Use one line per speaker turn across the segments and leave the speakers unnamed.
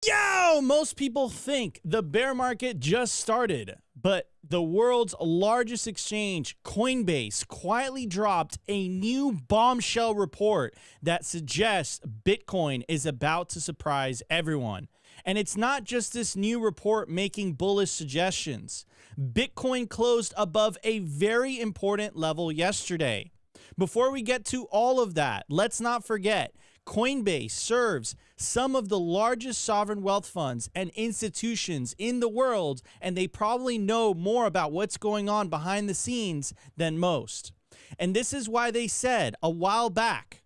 Yo, most people think the bear market just started, but the world's largest exchange, Coinbase, quietly dropped a new bombshell report that suggests Bitcoin is about to surprise everyone. And it's not just this new report making bullish suggestions. Bitcoin closed above a very important level yesterday. Before we get to all of that, let's not forget, Coinbase serves some of the largest sovereign wealth funds and institutions in the world, and they probably know more about what's going on behind the scenes than most. And this is why they said a while back,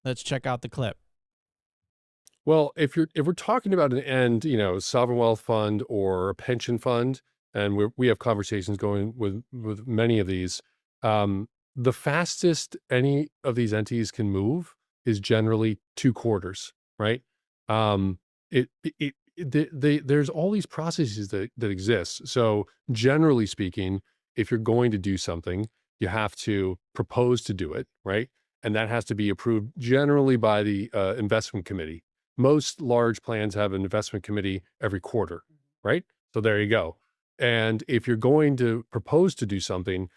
let's check out the clip.
Well, if we're talking about an end, sovereign wealth fund or a pension fund, and we have conversations going with many of these, the fastest any of these entities can move is generally 2 quarters, right? There's all these processes that exist. So generally speaking, if you're going to do something, you have to propose to do it, right? And that has to be approved generally by the investment committee. Most large plans have an investment committee every quarter, right? So there you go. And if you're going to propose to do something,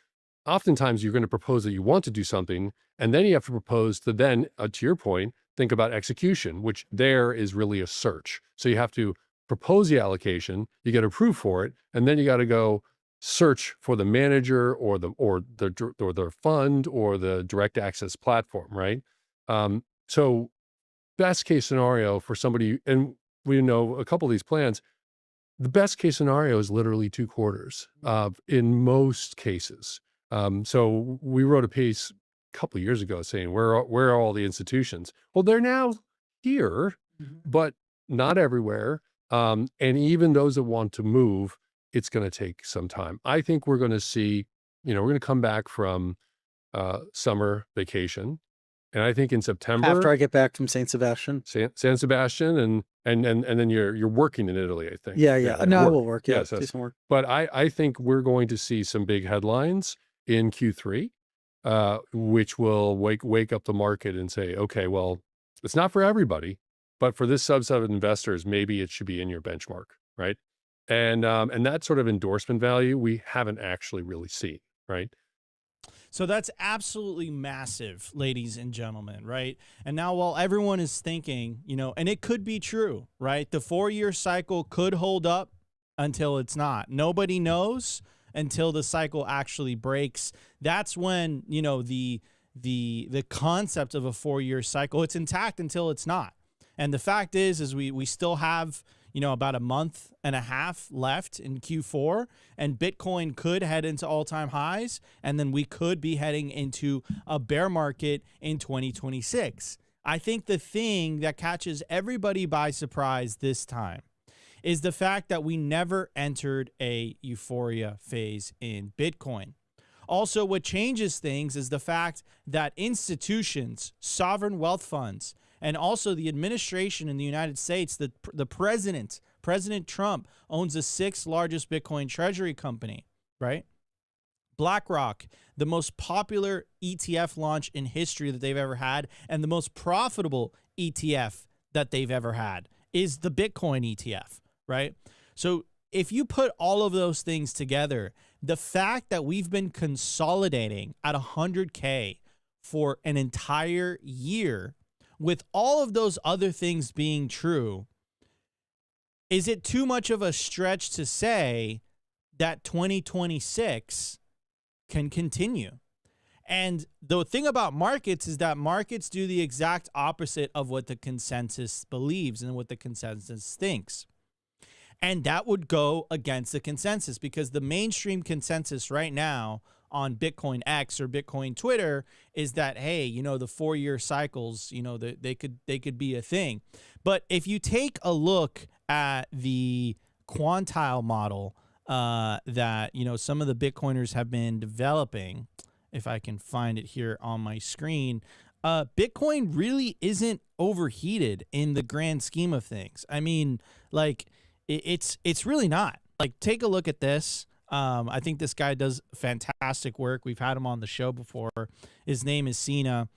oftentimes you're going to propose that you want to do something, and then you have to propose to then, to your point, think about execution, which there is really a search. So you have to propose the allocation, you get approved for it, and then you got to go search for the manager or the fund or the direct access platform, right? So best case scenario for somebody, and we know a couple of these plans, the best case scenario is literally 2 quarters in most cases. So we wrote a piece a couple of years ago saying, where are all the institutions? Well, they're now here, but not everywhere. And even those that want to move, it's going to take some time. I think we're going to see, we're going to come back from summer vacation. And I think in September,
after I get back from San Sebastian,
San Sebastian, and then you're working in Italy, I think.
Yeah. No, I will work. Yeah, do some work.
But I think we're going to see some big headlines in Q3, which will wake up the market and say, okay, well, it's not for everybody, but for this subset of investors, maybe it should be in your benchmark, right? And that sort of endorsement value we haven't actually really seen, right?
So that's absolutely massive, ladies and gentlemen, right? And now while everyone is thinking, and it could be true, right? The 4-year cycle could hold up until it's not. Nobody knows until the cycle actually breaks. That's when, the concept of a 4-year cycle, it's intact until it's not. And the fact is we still have, about a month and a half left in Q4, and Bitcoin could head into all-time highs, and then we could be heading into a bear market in 2026. I think the thing that catches everybody by surprise this time is the fact that we never entered a euphoria phase in Bitcoin. Also, what changes things is the fact that institutions, sovereign wealth funds, and also the administration in the United States, the President Trump owns the 6th largest Bitcoin treasury company, right? BlackRock, the most popular ETF launch in history that they've ever had, and the most profitable ETF that they've ever had is the Bitcoin ETF, right? So if you put all of those things together, the fact that we've been consolidating at 100K for an entire year, with all of those other things being true, is it too much of a stretch to say that 2026 can continue? And the thing about markets is that markets do the exact opposite of what the consensus believes and what the consensus thinks. And that would go against the consensus, because the mainstream consensus right now on Bitcoin X or Bitcoin Twitter is that, hey, the 4-year cycles, they could be a thing. But if you take a look at the quantile model that, some of the Bitcoiners have been developing, if I can find it here on my screen, Bitcoin really isn't overheated in the grand scheme of things. I mean, like, it's really not. Like, take a look at this. I think this guy does fantastic work. We've had him on the show before. His name is Sina.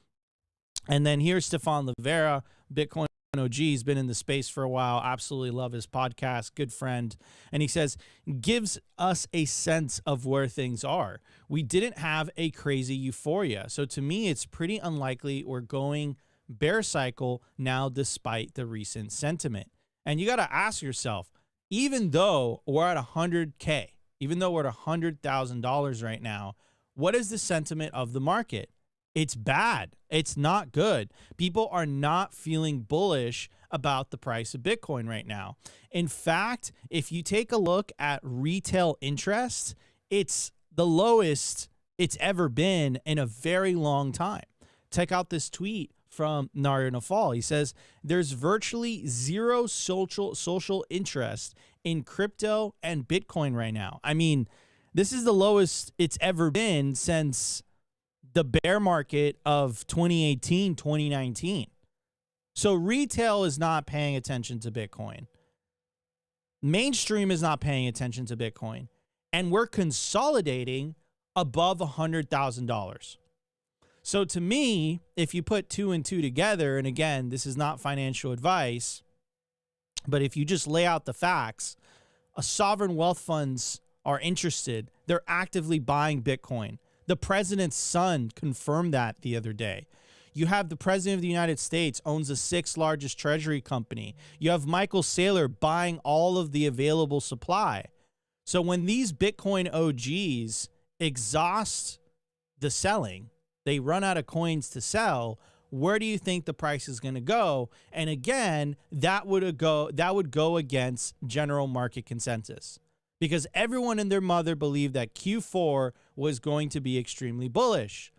And then here's Stefan Livera, Bitcoin OG. He's been in the space for a while. Absolutely love his podcast. Good friend. And he says, gives us a sense of where things are. We didn't have a crazy euphoria. So to me, it's pretty unlikely we're going bear cycle now despite the recent sentiment. And you got to ask yourself, even though we're at 100K, even though we're at $100,000 right now, what is the sentiment of the market? It's bad. It's not good. People are not feeling bullish about the price of Bitcoin right now. In fact, if you take a look at retail interest, it's the lowest it's ever been in a very long time. Check out this tweet from Nario Nafal. He says, there's virtually zero social interest in crypto and Bitcoin right now. I mean, this is the lowest it's ever been since the bear market of 2018, 2019. So retail is not paying attention to Bitcoin. Mainstream is not paying attention to Bitcoin. And we're consolidating above $100,000. So to me, if you put 2 and 2 together, and again, this is not financial advice, but if you just lay out the facts, sovereign wealth funds are interested. They're actively buying Bitcoin. The president's son confirmed that the other day. You have the president of the United States owns the 6th largest treasury company. You have Michael Saylor buying all of the available supply. So when these Bitcoin OGs exhaust the selling, they run out of coins to sell, where do you think the price is going to go? And again, that would go against general market consensus. Because everyone and their mother believed that Q4 was going to be extremely bullish.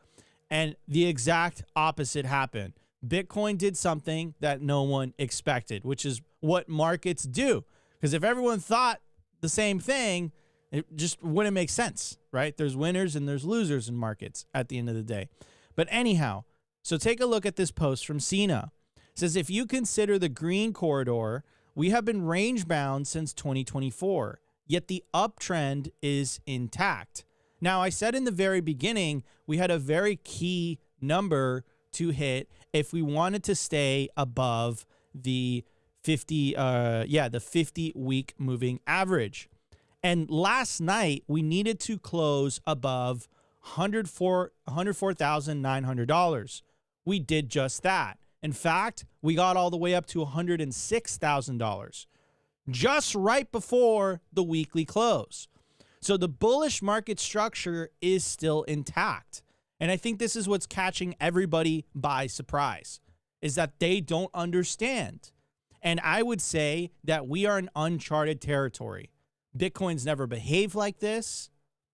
And the exact opposite happened. Bitcoin did something that no one expected, which is what markets do. Because if everyone thought the same thing, it just wouldn't make sense, right? There's winners and there's losers in markets at the end of the day. But anyhow, so take a look at this post from Cena. It says, if you consider the green corridor, we have been range bound since 2024. Yet the uptrend is intact. Now, I said in the very beginning, we had a very key number to hit if we wanted to stay above the 50-week moving average. And last night, we needed to close above $104,900. We did just that. In fact, we got all the way up to $106,000. Just right before the weekly close. So the bullish market structure is still intact. And I think this is what's catching everybody by surprise, is that they don't understand. And I would say that we are in uncharted territory. Bitcoin's never behaved like this.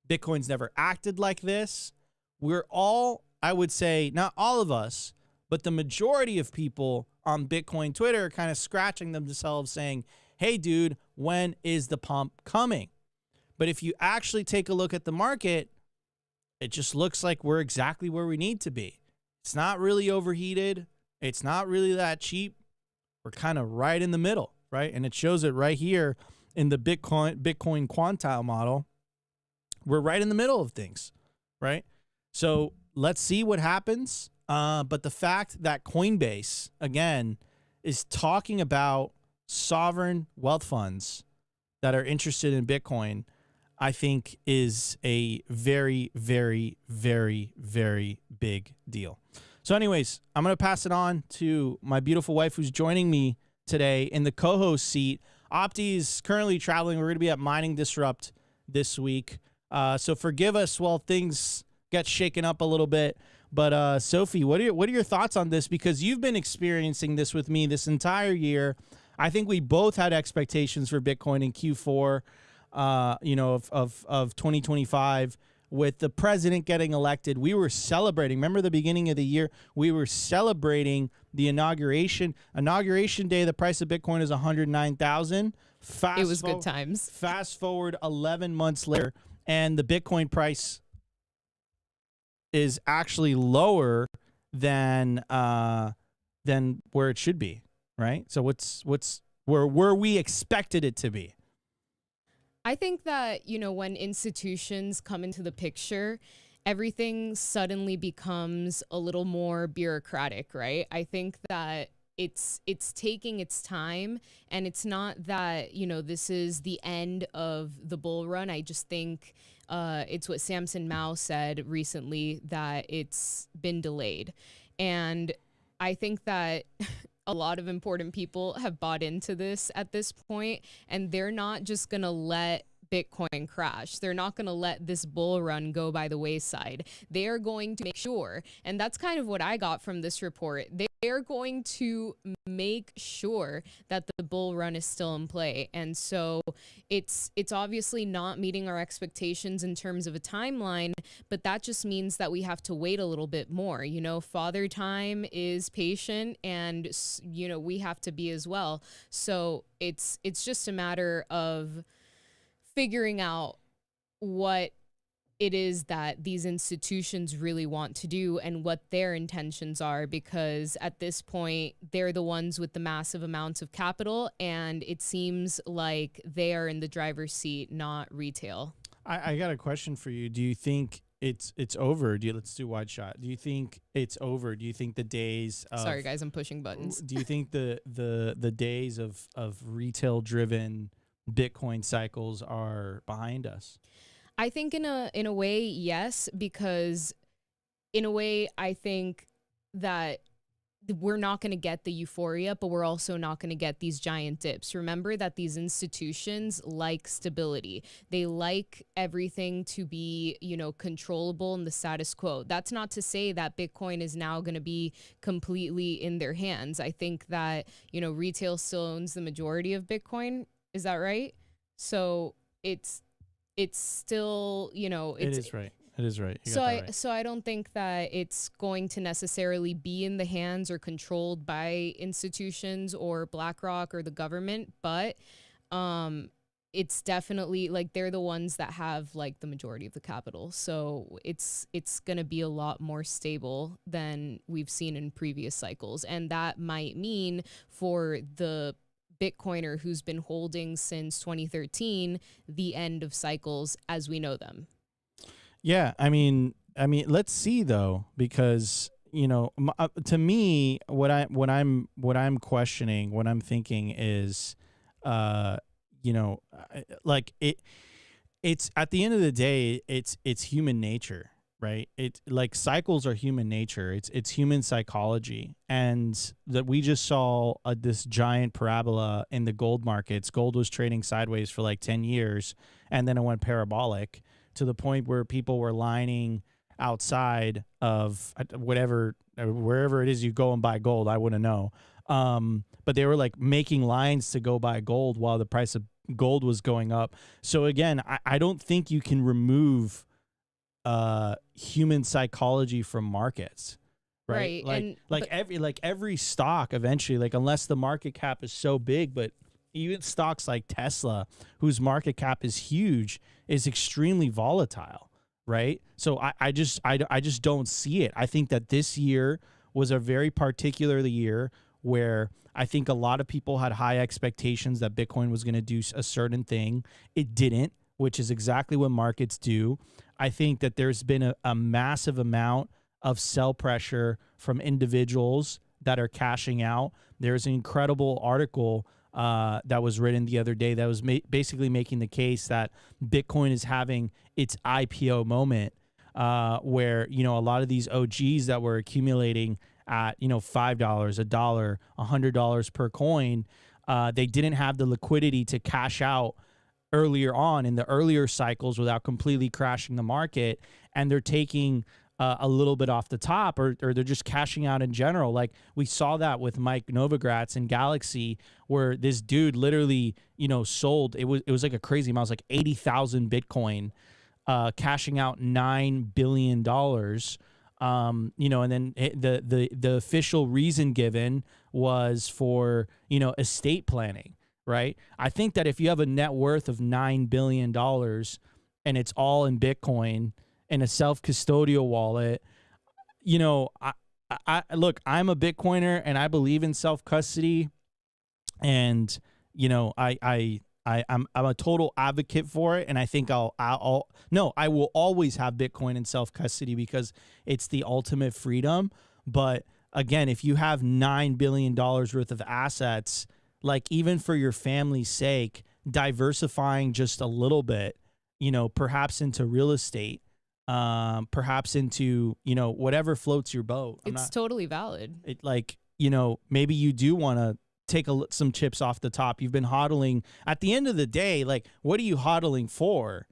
Bitcoin's never acted like this. We're all, I would say, not all of us, but the majority of people on Bitcoin Twitter are kind of scratching themselves saying, hey, dude, when is the pump coming? But if you actually take a look at the market, it just looks like we're exactly where we need to be. It's not really overheated. It's not really that cheap. We're kind of right in the middle, right? And it shows it right here in the Bitcoin quantile model. We're right in the middle of things, right? So let's see what happens. But the fact that Coinbase, again, is talking about sovereign wealth funds that are interested in Bitcoin, I think is a very, very, very, very big deal. So anyways, I'm going to pass it on to my beautiful wife who's joining me today in the co-host seat. Opti is currently traveling. We're going to be at Mining Disrupt this week. So forgive us while things get shaken up a little bit. But Sophie, what are your thoughts on this? Because you've been experiencing this with me this entire year. I think we both had expectations for Bitcoin in Q4, of 2025. With the president getting elected, we were celebrating. Remember the beginning of the year? We were celebrating the inauguration. Inauguration day, the price of Bitcoin is $109,000.
It was good times.
Fast forward 11 months later, and the Bitcoin price is actually lower than where it should be, right? So what's where we expected it to be?
I think that, when institutions come into the picture, everything suddenly becomes a little more bureaucratic, right? I think that it's taking its time, and it's not that, you know, this is the end of the bull run. I just think it's what Samson Mao said recently, that it's been delayed. And I think that a lot of important people have bought into this at this point, and they're not just going to let Bitcoin crash. They're not going to let this bull run go by the wayside. They are going to make sure, and that's kind of what I got from this report, they're going to make sure that the bull run is still in play. And so it's obviously not meeting our expectations in terms of a timeline, but that just means that we have to wait a little bit more. You know, Father Time is patient, and, you know, we have to be as well. So it's just a matter of figuring out what it is that these institutions really want to do and what their intentions are, because at this point, they're the ones with the massive amounts of capital, and it seems like they are in the driver's seat, not retail.
I got a question for you. Do you think it's over? Let's do wide shot. Do you think it's over? Do you think the days of,
sorry guys, I'm pushing buttons.
Do you think the days of retail driven Bitcoin cycles are behind us?
I think in a way, yes, because in a way, I think that we're not going to get the euphoria, but we're also not going to get these giant dips. Remember that these institutions like stability. They like everything to be, you know, controllable in the status quo. That's not to say that Bitcoin is now going to be completely in their hands. I think that, you know, retail still owns the majority of Bitcoin. Is that right? So it's still, you know,
it is right. It is right.
So I don't think that it's going to necessarily be in the hands or controlled by institutions or BlackRock or the government, but it's definitely like they're the ones that have like the majority of the capital. So it's going to be a lot more stable than we've seen in previous cycles, and that might mean for the Bitcoiner who's been holding since 2013, the end of cycles as we know them.
Yeah, I mean, let's see though, because, you know, to me, what I'm questioning, what I'm thinking is, you know, like it's at the end of the day, it's human nature. Right. It like cycles are human nature. It's human psychology. And that we just saw this giant parabola in the gold markets. Gold was trading sideways for like 10 years, and then it went parabolic to the point where people were lining outside of wherever it is you go and buy gold. I wouldn't know. But they were like making lines to go buy gold while the price of gold was going up. So again, I don't think you can remove human psychology from markets, right? Like every stock eventually, like unless the market cap is so big, but even stocks like Tesla, whose market cap is huge, is extremely volatile, right? So I just don't see it. I think that this year was a very particular year where I think a lot of people had high expectations that Bitcoin was going to do a certain thing. It didn't, which is exactly what markets do. I think that there's been a massive amount of sell pressure from individuals that are cashing out. There's an incredible article that was written the other day that was basically making the case that Bitcoin is having its IPO moment, where, you know, a lot of these OGs that were accumulating at, you know, $5, $1, $100 per coin, they didn't have the liquidity to cash out earlier on in the earlier cycles without completely crashing the market, and they're taking a little bit off the top, or they're just cashing out in general. Like we saw that with Mike Novogratz and Galaxy, where this dude literally, you know, sold, it was like a crazy amount. It was like 80,000 Bitcoin, cashing out $9 billion. You know, and then the official reason given was for, you know, estate planning. Right. I think that if you have a net worth of $9 billion and it's all in Bitcoin and a self-custodial wallet, you know, I look, I'm a Bitcoiner and I believe in self-custody, and, you know, I'm a total advocate for it. And I think I will always have Bitcoin in self-custody because it's the ultimate freedom. But again, if you have $9 billion worth of assets, like even for your family's sake, diversifying just a little bit, you know, perhaps into real estate, perhaps into, you know, whatever floats your boat.
It's totally valid.
It, like, you know, maybe you do want to take some chips off the top. You've been hodling. At the end of the day, like, what are you hodling for?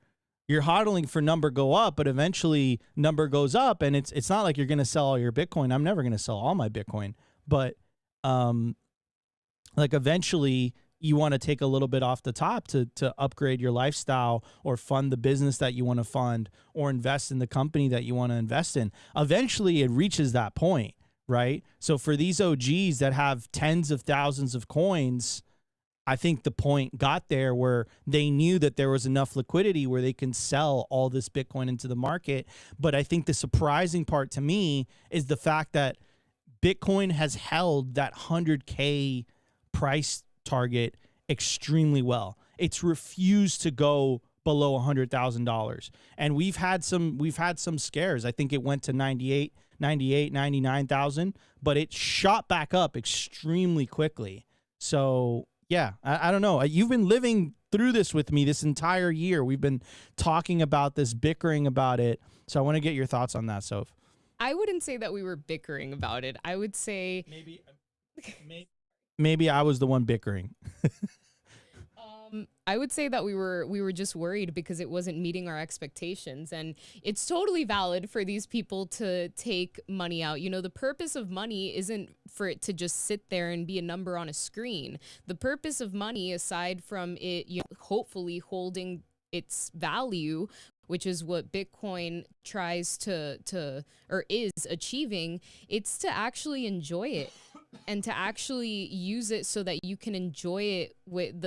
You're hodling for number go up, but eventually number goes up, and it's not like you're going to sell all your Bitcoin. I'm never going to sell all my Bitcoin, but like eventually you want to take a little bit off the top to upgrade your lifestyle or fund the business that you want to fund or invest in the company that you want to invest in. Eventually it reaches that point, right? So for these OGs that have tens of thousands of coins, I think the point got there where they knew that there was enough liquidity where they can sell all this Bitcoin into the market. But I think the surprising part to me is the fact that Bitcoin has held that 100K price target extremely well. It's refused to go below $100,000. And we've had some scares. I think it went to 99,000, but it shot back up extremely quickly. So yeah, I don't know. You've been living through this with me this entire year. We've been talking about this, bickering about it. So I want to get your thoughts on that, Soph.
I wouldn't say that we were bickering about it. I would say
maybe I was the one bickering.
I would say that we were just worried because it wasn't meeting our expectations, and it's totally valid for these people to take money out. You know, the purpose of money isn't for it to just sit there and be a number on a screen. The purpose of money, aside from it, you know, hopefully holding its value, which is what Bitcoin tries to or is achieving, it's to actually enjoy it and to actually use it so that you can enjoy it with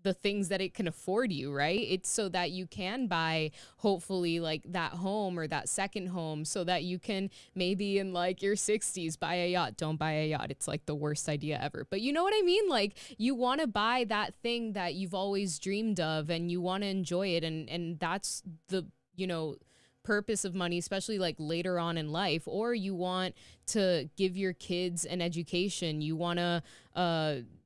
the things that it can afford you, right? It's so that you can buy, hopefully, like that home or that second home, so that you can maybe in like your 60s buy a yacht. Don't buy a yacht. It's like the worst idea ever. But you know what I mean? Like, you want to buy that thing that you've always dreamed of and you want to enjoy it. And that's the, you know, purpose of money, especially like later on in life. Or you want to give your kids an education. You want to,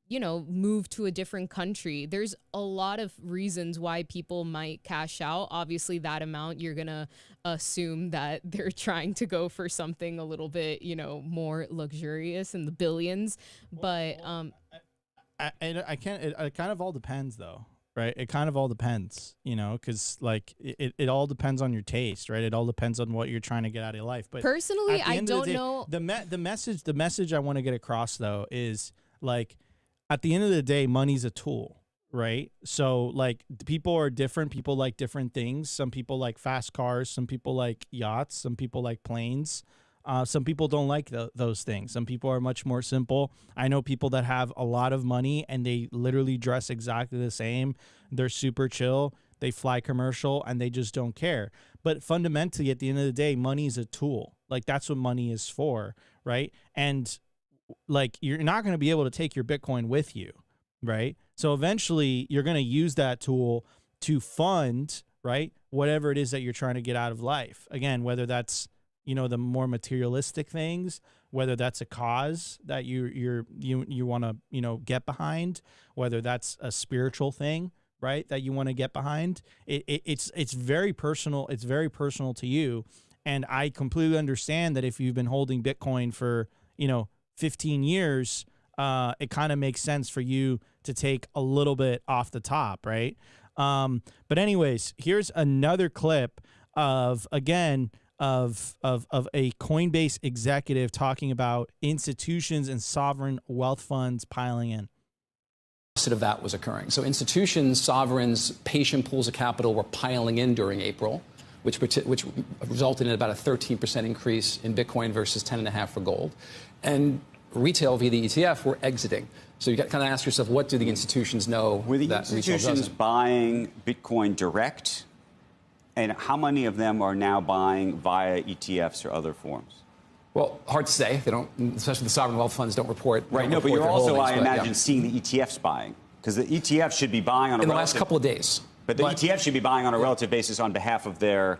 you know, move to a different country. There's a lot of reasons why people might cash out. Obviously, that amount, you're going to assume that they're trying to go for something a little bit, you know, more luxurious in the billions. But
I can't, it kind of all depends though, right? It kind of all depends, you know, because like it all depends on your taste, right? It all depends on what you're trying to get out of life. But
personally, I don't know.
The message I want to get across though is like, at the end of the day, money's a tool, right? So like people are different. People like different things. Some people like fast cars. Some people like yachts. Some people like planes. Some people don't like those things. Some people are much more simple. I know people that have a lot of money and they literally dress exactly the same. They're super chill. They fly commercial and they just don't care. But fundamentally, at the end of the day, money is a tool. Like that's what money is for, right? And like, you're not going to be able to take your Bitcoin with you, right? So eventually you're going to use that tool to fund, right, whatever it is that you're trying to get out of life. Again, whether that's, you know, the more materialistic things, whether that's a cause that you want to, you know, get behind, whether that's a spiritual thing, right, that you want to get behind. It's very personal. It's very personal to you. And I completely understand that if you've been holding Bitcoin for, you know, 15 years, it kind of makes sense for you to take a little bit off the top, right? But anyways, here's another clip of, again, of a Coinbase executive talking about institutions and sovereign wealth funds piling in.
Of that was occurring. So institutions, sovereigns, patient pools of capital were piling in during April, which resulted in about a 13% increase in Bitcoin versus 10.5 for gold. And retail via the ETF were exiting. So you got to kind of ask yourself, what do the institutions know?
Were the institutions buying Bitcoin direct? And how many of them are now buying via ETFs or other forms?
Well, hard to say. They don't, especially the sovereign wealth funds don't report.
Right, no, but you're also, I imagine, seeing the ETFs buying. Because the ETF should be buying on a
in the last couple of days.
But the ETF should be buying on a relative basis on behalf of their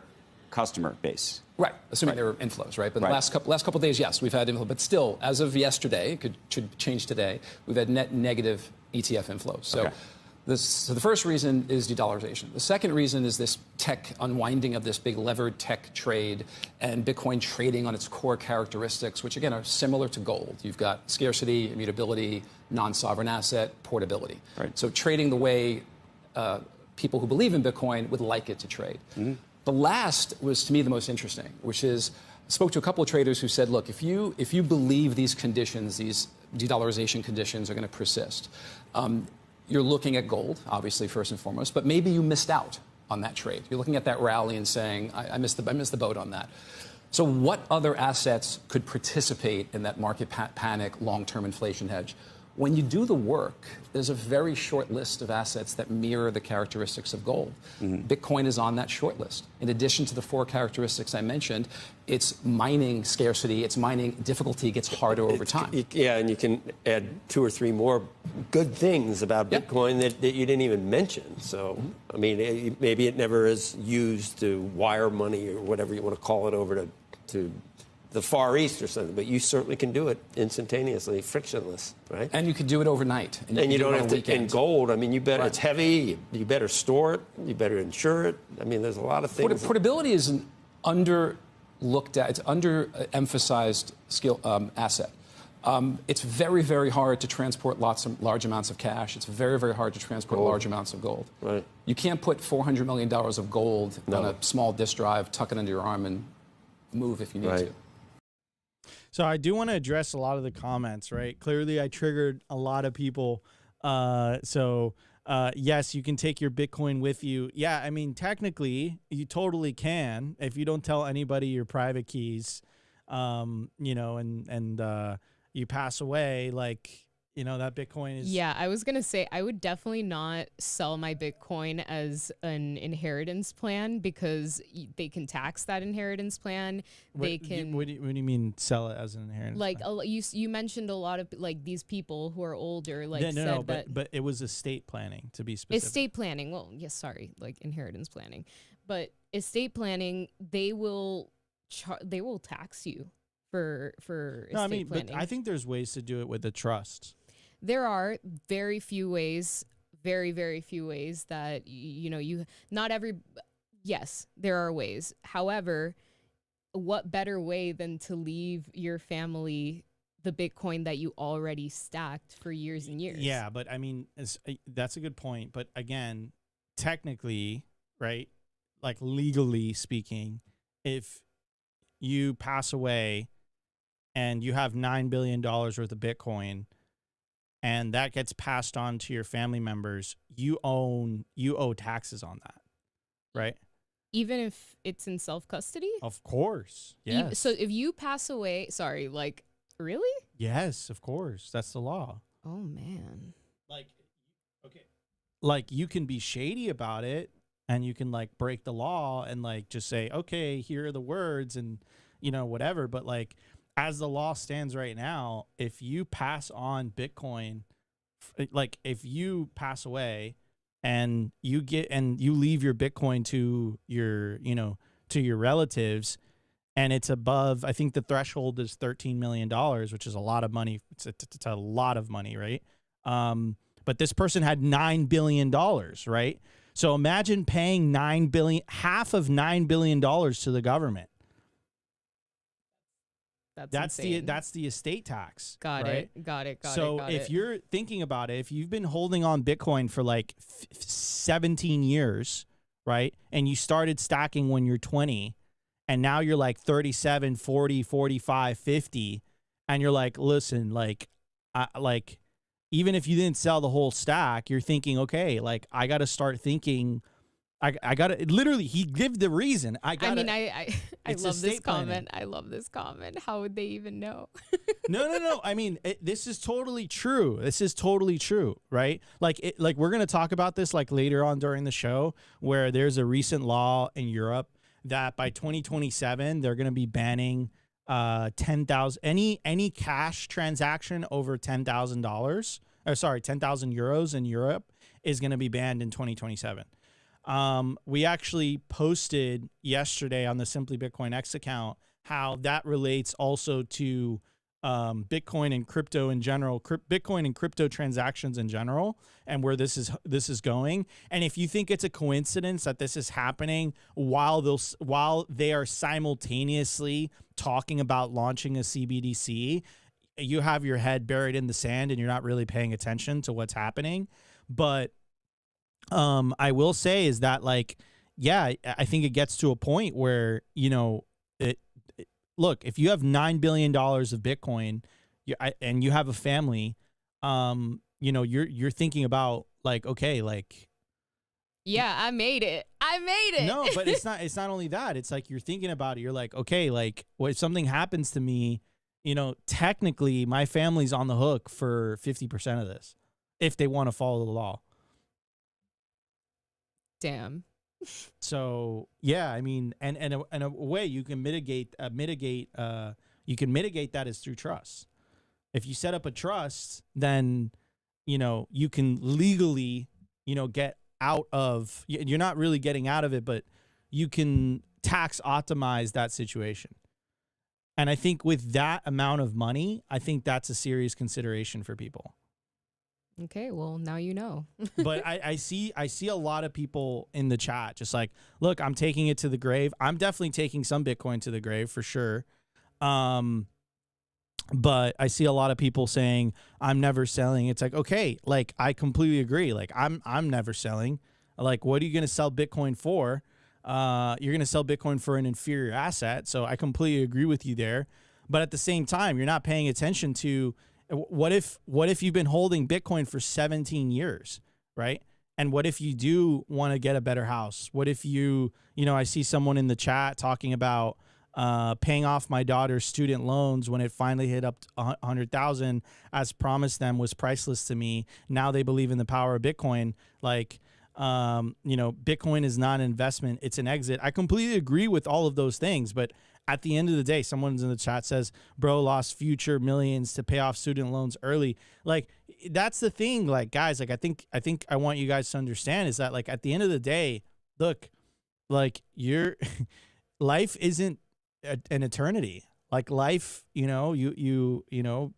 customer base.
Right, assuming there were inflows, right? But the last couple of days, yes, we've had inflow. But still, as of yesterday, should change today, we've had net negative ETF inflows. So, so the first reason is de-dollarization. The second reason is this tech unwinding of this big levered tech trade and Bitcoin trading on its core characteristics, which again are similar to gold. You've got scarcity, immutability, non-sovereign asset, portability. Right. So trading the way people who believe in Bitcoin would like it to trade. Mm-hmm. The last was, to me, the most interesting, which is, I spoke to a couple of traders who said, look, if you believe these conditions, these de-dollarization conditions are going to persist, you're looking at gold, obviously, first and foremost, but maybe you missed out on that trade. You're looking at that rally and saying, I missed the boat on that. So what other assets could participate in that market panic long-term inflation hedge? When you do the work, there's a very short list of assets that mirror the characteristics of gold. Mm-hmm. Bitcoin is on that short list. In addition to the 4 characteristics I mentioned, its mining scarcity, its mining difficulty gets harder over time.
Yeah, and you can add 2 or 3 more good things about Bitcoin that you didn't even mention. So, I mean, maybe it never is used to wire money or whatever you want to call it over to the Far East or something, but you certainly can do it instantaneously, frictionless, right? And
you could do it overnight.
And you don't have to, in gold, I mean, you better, it's heavy, you better store it, you better insure it. I mean, there's a lot of things.
Portability is an under-looked at, it's under-emphasized skill asset. It's very, very hard to transport large amounts of cash. It's very, very hard to transport large amounts of gold.
Right.
You can't put $400 million of gold on a small disk drive, tuck it under your arm, and move if you need to.
So I do want to address a lot of the comments, right? Clearly, I triggered a lot of people. Yes, you can take your Bitcoin with you. Yeah, I mean, technically, you totally can if you don't tell anybody your private keys, you know, and you pass away, like, you know, that Bitcoin is...
Yeah, I was going to say, I would definitely not sell my Bitcoin as an inheritance plan because they can tax that inheritance plan. What do
you mean sell it as an inheritance
plan?
Like,
you mentioned a lot of, like, these people who are older, like,
but it was estate planning, to be specific.
Estate planning, well, yes, sorry, like inheritance planning. But estate planning, they will tax you for estate planning.
But I think there's ways to do it with a trust.
There are very few ways, very, very few ways that, yes, there are ways. However, what better way than to leave your family the Bitcoin that you already stacked for years and years?
Yeah, but I mean, that's a good point. But again, technically, right, like legally speaking, if you pass away and you have $9 billion worth of Bitcoin, and that gets passed on to your family members, you owe taxes on that, right?
Even if it's in self-custody?
Of course, yes.
So if you pass away, really?
Yes, of course. That's the law.
Oh, man.
Like, you can be shady about it, and you can, like, break the law and, like, just say, okay, here are the words and, you know, whatever. But, like, as the law stands right now, if you pass on Bitcoin, like if you pass away and you leave your Bitcoin to your, to your relatives, and it's above, I think the threshold is $13 million, which is a lot of money. It's a lot of money, right? But this person had $9 billion, right? So imagine paying half of $9 billion to the government. That's the estate tax.
Got it.
So if you're thinking about it, if you've been holding on Bitcoin for like 17 years, right? And you started stacking when you're 20, and now you're like 37, 40, 45, 50, and you're like, listen, even if you didn't sell the whole stack, you're thinking, okay, like I got to start thinking. I got to literally, he gave the reason. I
love this comment. I love this comment. How would they even know?
No. I mean, this is totally true. This is totally true, right? Like we're going to talk about this like later on during the show, where there's a recent law in Europe that by 2027, they're going to be banning 10,000, any cash transaction over $10,000, or sorry, 10,000 euros in Europe is going to be banned in 2027. We actually posted yesterday on the Simply Bitcoin X account how that relates also to Bitcoin and crypto in general, Bitcoin and crypto transactions in general, and where this is going. And if you think it's a coincidence that this is happening while they are simultaneously talking about launching a CBDC, you have your head buried in the sand and you're not really paying attention to what's happening. But I will say is that, like, yeah, I think it gets to a point where, you know, look, if you have $9 billion of Bitcoin and you have a family, you know, you're thinking about, like, okay, like,
yeah, I made it.
No, but it's not only that. It's like, you're thinking about it. You're like, okay, like, well, if something happens to me, you know, technically my family's on the hook for 50% of this if they want to follow the law.
Damn.
So yeah, I mean, and a way you can mitigate that is through trust. If you set up a trust, then, you know, you can legally, you know, get out of, you're not really getting out of it, but you can tax optimize that situation. And I think with that amount of money, I think that's a serious consideration for people.
Okay, well, now you know.
But I see a lot of people in the chat just like, look, I'm taking it to the grave. I'm definitely taking some Bitcoin to the grave for sure. But I see a lot of people saying, I'm never selling. It's like, okay, like, I completely agree. Like, I'm never selling. Like, what are you going to sell Bitcoin for? You're going to sell Bitcoin for an inferior asset. So I completely agree with you there. But at the same time, you're not paying attention to, what if you've been holding Bitcoin for 17 years, right? And what if you do want to get a better house? What if you know, I see someone in the chat talking about paying off my daughter's student loans when it finally hit up 100,000 as promised them was priceless to me. Now they believe in the power of Bitcoin. Like, you know, Bitcoin is not an investment, it's an exit. I completely agree with all of those things, but at the end of the day, someone's in the chat says, bro lost future millions to pay off student loans early. Like, that's the thing. Like, guys, like, I think I want you guys to understand is that, like, at the end of the day, look, like, life isn't an eternity. Like, life, you know, you know,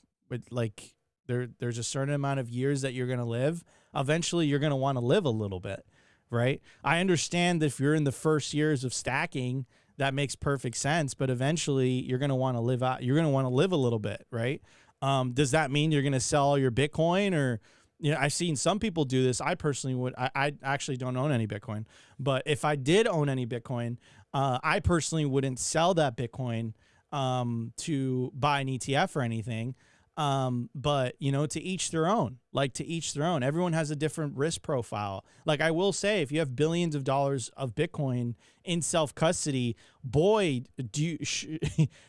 like, there's a certain amount of years that you're going to live. Eventually you're going to want to live a little bit, right? I understand that if you're in the first years of stacking, that makes perfect sense, but eventually you're going to want to live out. You're going to want to live a little bit, right? Does that mean you're going to sell all your Bitcoin? Or, you know, I've seen some people do this. I personally would. I actually don't own any Bitcoin, but if I did own any Bitcoin, I personally wouldn't sell that Bitcoin to buy an ETF or anything. But, you know, to each their own. Like, to each their own. Everyone has a different risk profile. Like, I will say, if you have billions of dollars of Bitcoin in self-custody, boy,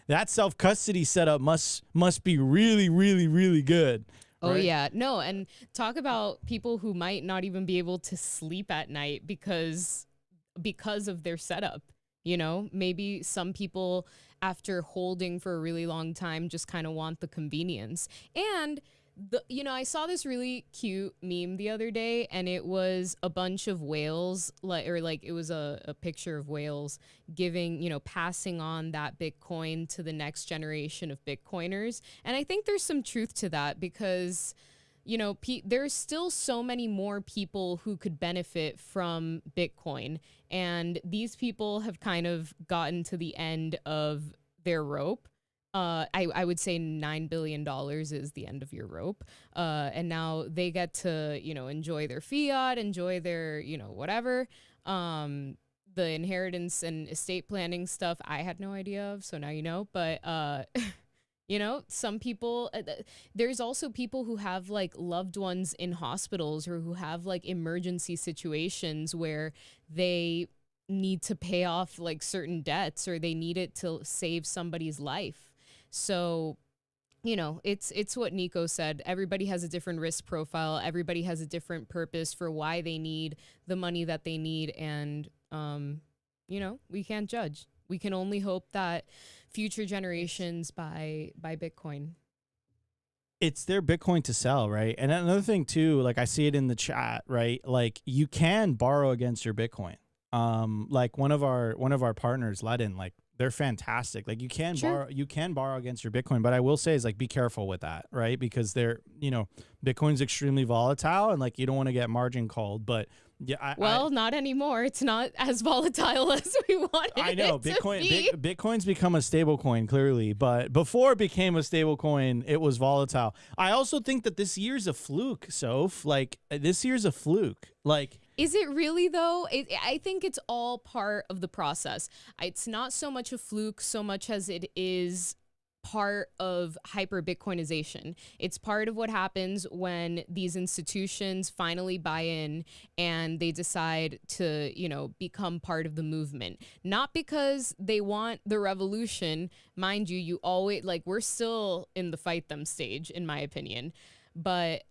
that self-custody setup must be really, really, really good.
Oh,
right?
yeah. No, and talk about people who might not even be able to sleep at night because of their setup. You know, maybe some people, after holding for a really long time, just kind of want the convenience. And, you know, I saw this really cute meme the other day, and it was a bunch of whales, it was a picture of whales giving, you know, passing on that Bitcoin to the next generation of Bitcoiners. And I think there's some truth to that because, you know, there's still so many more people who could benefit from Bitcoin. And these people have kind of gotten to the end of their rope. I would say $9 billion is the end of your rope. And now they get to, you know, enjoy their fiat, enjoy their, you know, whatever. The inheritance and estate planning stuff I had no idea of. So now you know. But you know, some people, there's also people who have like loved ones in hospitals or who have like emergency situations where they need to pay off like certain debts or they need it to save somebody's life. So, you know, it's what Nico said. Everybody has a different risk profile. Everybody has a different purpose for why they need the money that they need. And, you know, we can't judge. We can only hope that future generations buy Bitcoin.
it's their Bitcoin to sell, right? And another thing too, like I see it in the chat, right? Like you can borrow against your Bitcoin. Like one of our partners, Ledin, like they're fantastic. Like you can borrow against your Bitcoin, but I will say is like be careful with that, right? Because they're, you know, Bitcoin's extremely volatile and like you don't want to get margin called, but yeah,
not anymore. It's not as volatile as we wanted.
I know
it to be.
Bitcoin's become a stable coin clearly, but before it became a stable coin, it was volatile. I also think that this year's a fluke, Soph. Like this year's a fluke. Like,
is it really though? I think it's all part of the process. It's not so much a fluke so much as it is part of hyper Bitcoinization. It's part of what happens when these institutions finally buy in and they decide to, you know, become part of the movement. Not because they want the revolution, mind you, you always like we're still in the fight them stage in my opinion, but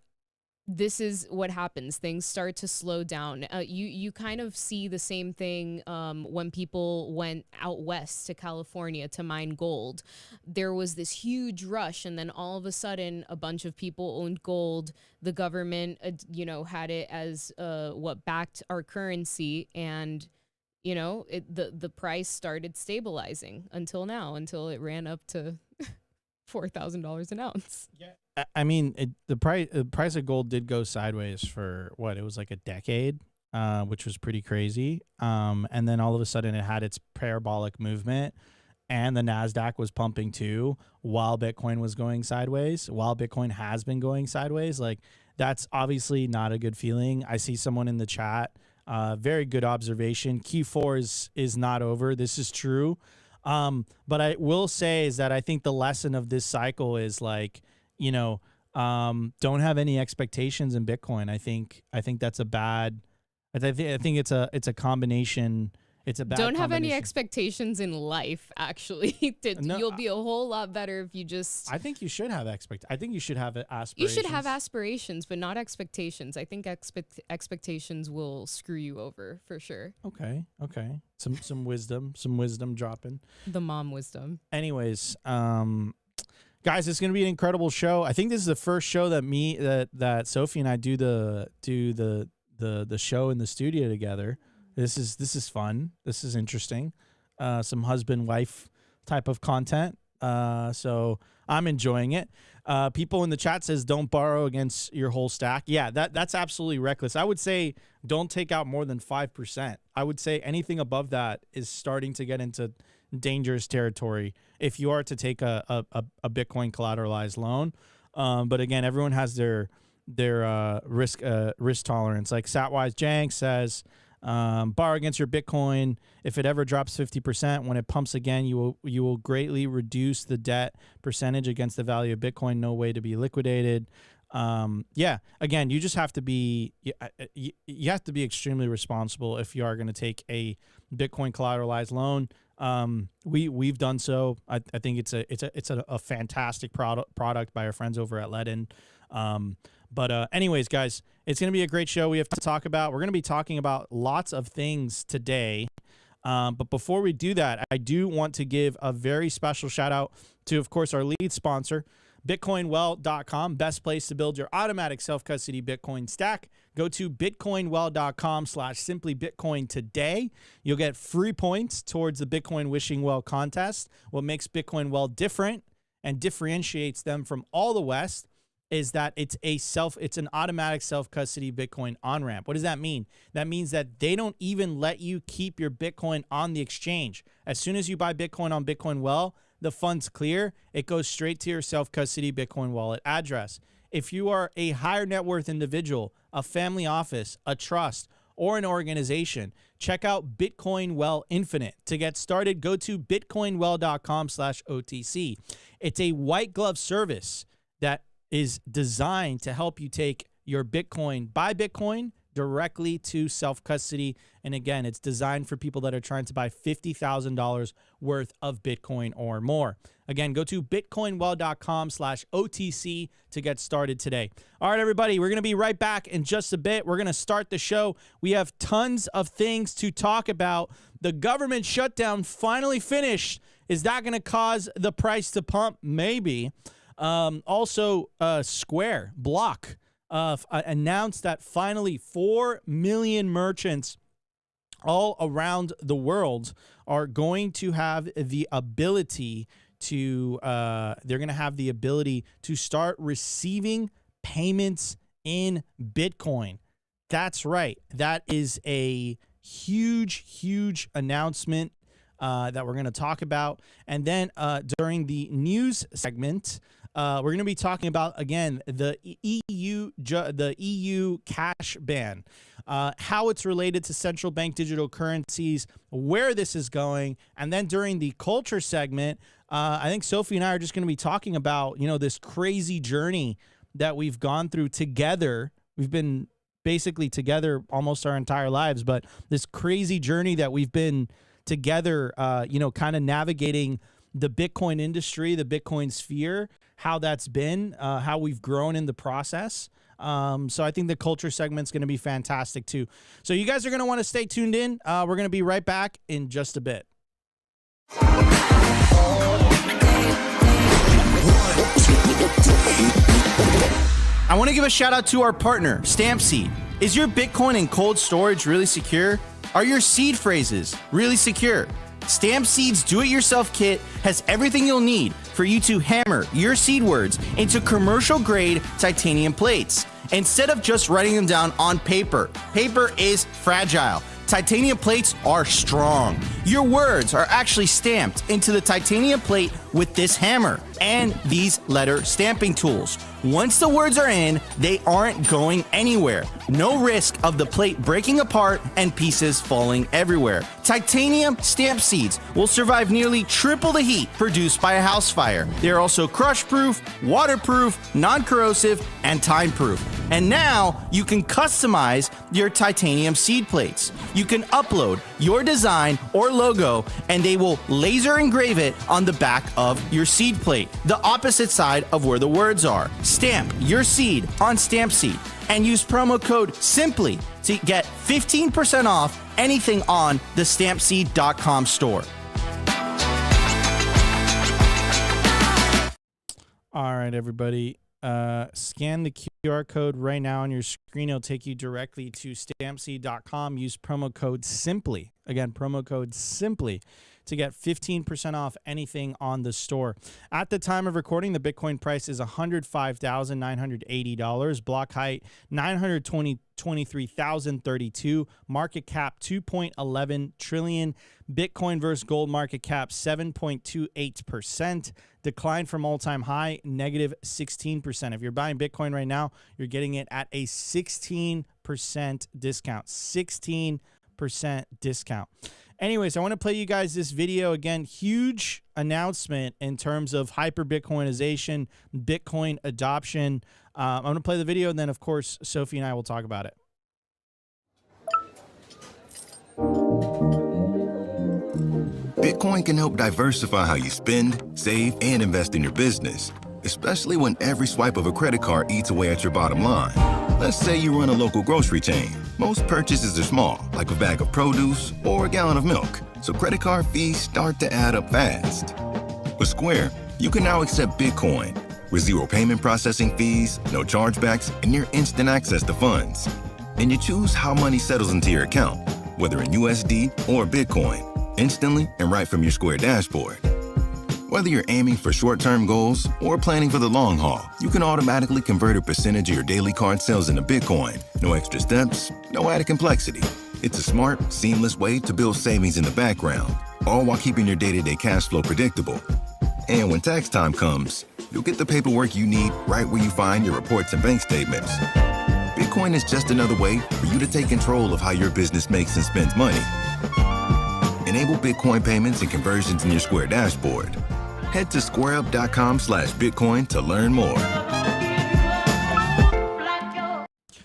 this is what happens. Things start to slow down. You kind of see the same thing when people went out west to California to mine gold. There was this huge rush, and then all of a sudden, a bunch of people owned gold. The government, you know, had it as what backed our currency, and you know, the price started stabilizing until now, until it ran up to $4,000 an ounce.
Yeah. I mean, the price of gold did go sideways for what? It was like a decade, which was pretty crazy. And then all of a sudden it had its parabolic movement and the NASDAQ was pumping too while Bitcoin was going sideways, while Bitcoin has been going sideways. Like that's obviously not a good feeling. I see someone in the chat, very good observation. Q4 is not over. This is true. But I will say is that I think the lesson of this cycle is like, you know, don't have any expectations in Bitcoin. I think that's a bad. I think it's a combination. It's a bad.
Don't have any expectations in life. Actually, you'll be a whole lot better if you just.
I think you should have I think you should have aspirations.
You should have aspirations, but not expectations. I think expectations will screw you over for sure.
Okay. Some wisdom dropping. The
mom wisdom.
Anyways, guys, it's gonna be an incredible show. I think this is the first show that Sophie and I do the show in the studio together. This is fun. This is interesting. Some husband-wife type of content. So I'm enjoying it. People in the chat says don't borrow against your whole stack. Yeah, that's absolutely reckless. I would say don't take out more than 5%. I would say anything above that is starting to get into dangerous territory if you are to take a Bitcoin collateralized loan. But again, everyone has their risk tolerance. Like Satwise Jank says, borrow against your Bitcoin. If it ever drops 50%, when it pumps again, you will greatly reduce the debt percentage against the value of Bitcoin. No way to be liquidated. Yeah, again, you just have to be you have to be extremely responsible if you are going to take a Bitcoin collateralized loan. We've done so. I think it's a fantastic product by our friends over at Ledin. But anyways, guys, it's going to be a great show we have to talk about. We're going to be talking about lots of things today. But before we do that, I do want to give a very special shout out to, of course, our lead sponsor, BitcoinWell.com, best place to build your automatic self-custody Bitcoin stack. Go to BitcoinWell.com/simplybitcoin today. You'll get free points towards the Bitcoin Wishing Well contest. What makes Bitcoin Well different and differentiates them from all the West is that it's an automatic self-custody Bitcoin on-ramp. What does that mean? That means that they don't even let you keep your Bitcoin on the exchange. As soon as you buy Bitcoin on Bitcoin Well, the funds clear. It goes straight to your self-custody Bitcoin wallet address. If you are a higher net worth individual, a family office, a trust, or an organization, check out Bitcoin Well Infinite. To get started, go to bitcoinwell.com/OTC. It's a white glove service that is designed to help you take your Bitcoin, buy Bitcoin directly to self-custody. And again, it's designed for people that are trying to buy $50,000 worth of Bitcoin or more. Again, go to bitcoinwell.com/OTC to get started today. All right, everybody, we're going to be right back in just a bit. We're going to start the show. We have tons of things to talk about. The government shutdown finally finished. Is that going to cause the price to pump? Maybe. Also, Square Block announced that finally 4 million merchants all around the world are going to have the ability to start receiving payments in Bitcoin. That's right. That is a huge announcement that we're going to talk about. And then during the news segment, we're going to be talking about, again, the EU cash ban, how it's related to central bank digital currencies, where this is going. And then during the culture segment, I think Sophie and I are just going to be talking about, this crazy journey that we've gone through together. We've been basically together almost our entire lives, but this crazy journey that we've been together, kind of navigating the Bitcoin industry, the Bitcoin sphere, how that's been, how we've grown in the process. So I think the culture segment's going to be fantastic too. So you guys are going to want to stay tuned in. We're going to be right back in just a bit. I want to give a shout out to our partner, StampSeed. Is your Bitcoin in cold storage really secure? Are your seed phrases really secure? StampSeed's do-it-yourself kit has everything you'll need for you to hammer your seed words into commercial-grade titanium plates. Instead of just writing them down on paper, paper is fragile. Titanium plates are strong. Your words are actually stamped into the titanium plate with this hammer and these letter stamping tools. Once the words are in, they aren't going anywhere. No risk of the plate breaking apart and pieces falling everywhere. Titanium stamp seeds will survive nearly triple the heat produced by a house fire. They are also crush-proof, waterproof, non-corrosive, and time-proof. And now you can customize your titanium seed plates. You can upload your design or logo, and they will laser engrave it on the back of your seed plate, the opposite side of where the words are. Stamp your seed on StampSeed and use promo code SIMPLY to get 15% off anything on the stampseed.com store. All right, everybody. Scan the QR code right now on your screen. It'll take you directly to stampseed.com. Use promo code SIMPLY. Again, promo code SIMPLY to get 15% off anything on the store. At the time of recording, the Bitcoin price is $105,980. Block height 923,032. Market cap 2.11 trillion. Bitcoin versus gold market cap 7.28%. Decline from all-time high, negative 16%. If you're buying Bitcoin right now, you're getting it at a 16% discount. 16% discount. Anyways, I want to play you guys this video again. Huge announcement in terms of hyper Bitcoinization, Bitcoin adoption. I'm going to play the video, and then, of course, Sophie and I will talk about it.
Bitcoin can help diversify how you spend, save, and invest in your business, especially when every swipe of a credit card eats away at your bottom line. Let's say you run a local grocery chain. Most purchases are small, like a bag of produce or a gallon of milk, so credit card fees start to add up fast. With Square, you can now accept Bitcoin with zero payment processing fees, no chargebacks, and near instant access to funds. And you choose how money settles into your account, whether in USD or Bitcoin, instantly and right from your Square dashboard. Whether you're aiming for short-term goals or planning for the long haul, you can automatically convert a percentage of your daily card sales into Bitcoin. No extra steps, no added complexity. It's a smart, seamless way to build savings in the background, all while keeping your day-to-day cash flow predictable. And when tax time comes, you'll get the paperwork you need right where you find your reports and bank statements. Bitcoin is just another way for you to take control of how your business makes and spends money. Enable Bitcoin payments and conversions in your Square dashboard. Head to squareup.com/Bitcoin to learn more.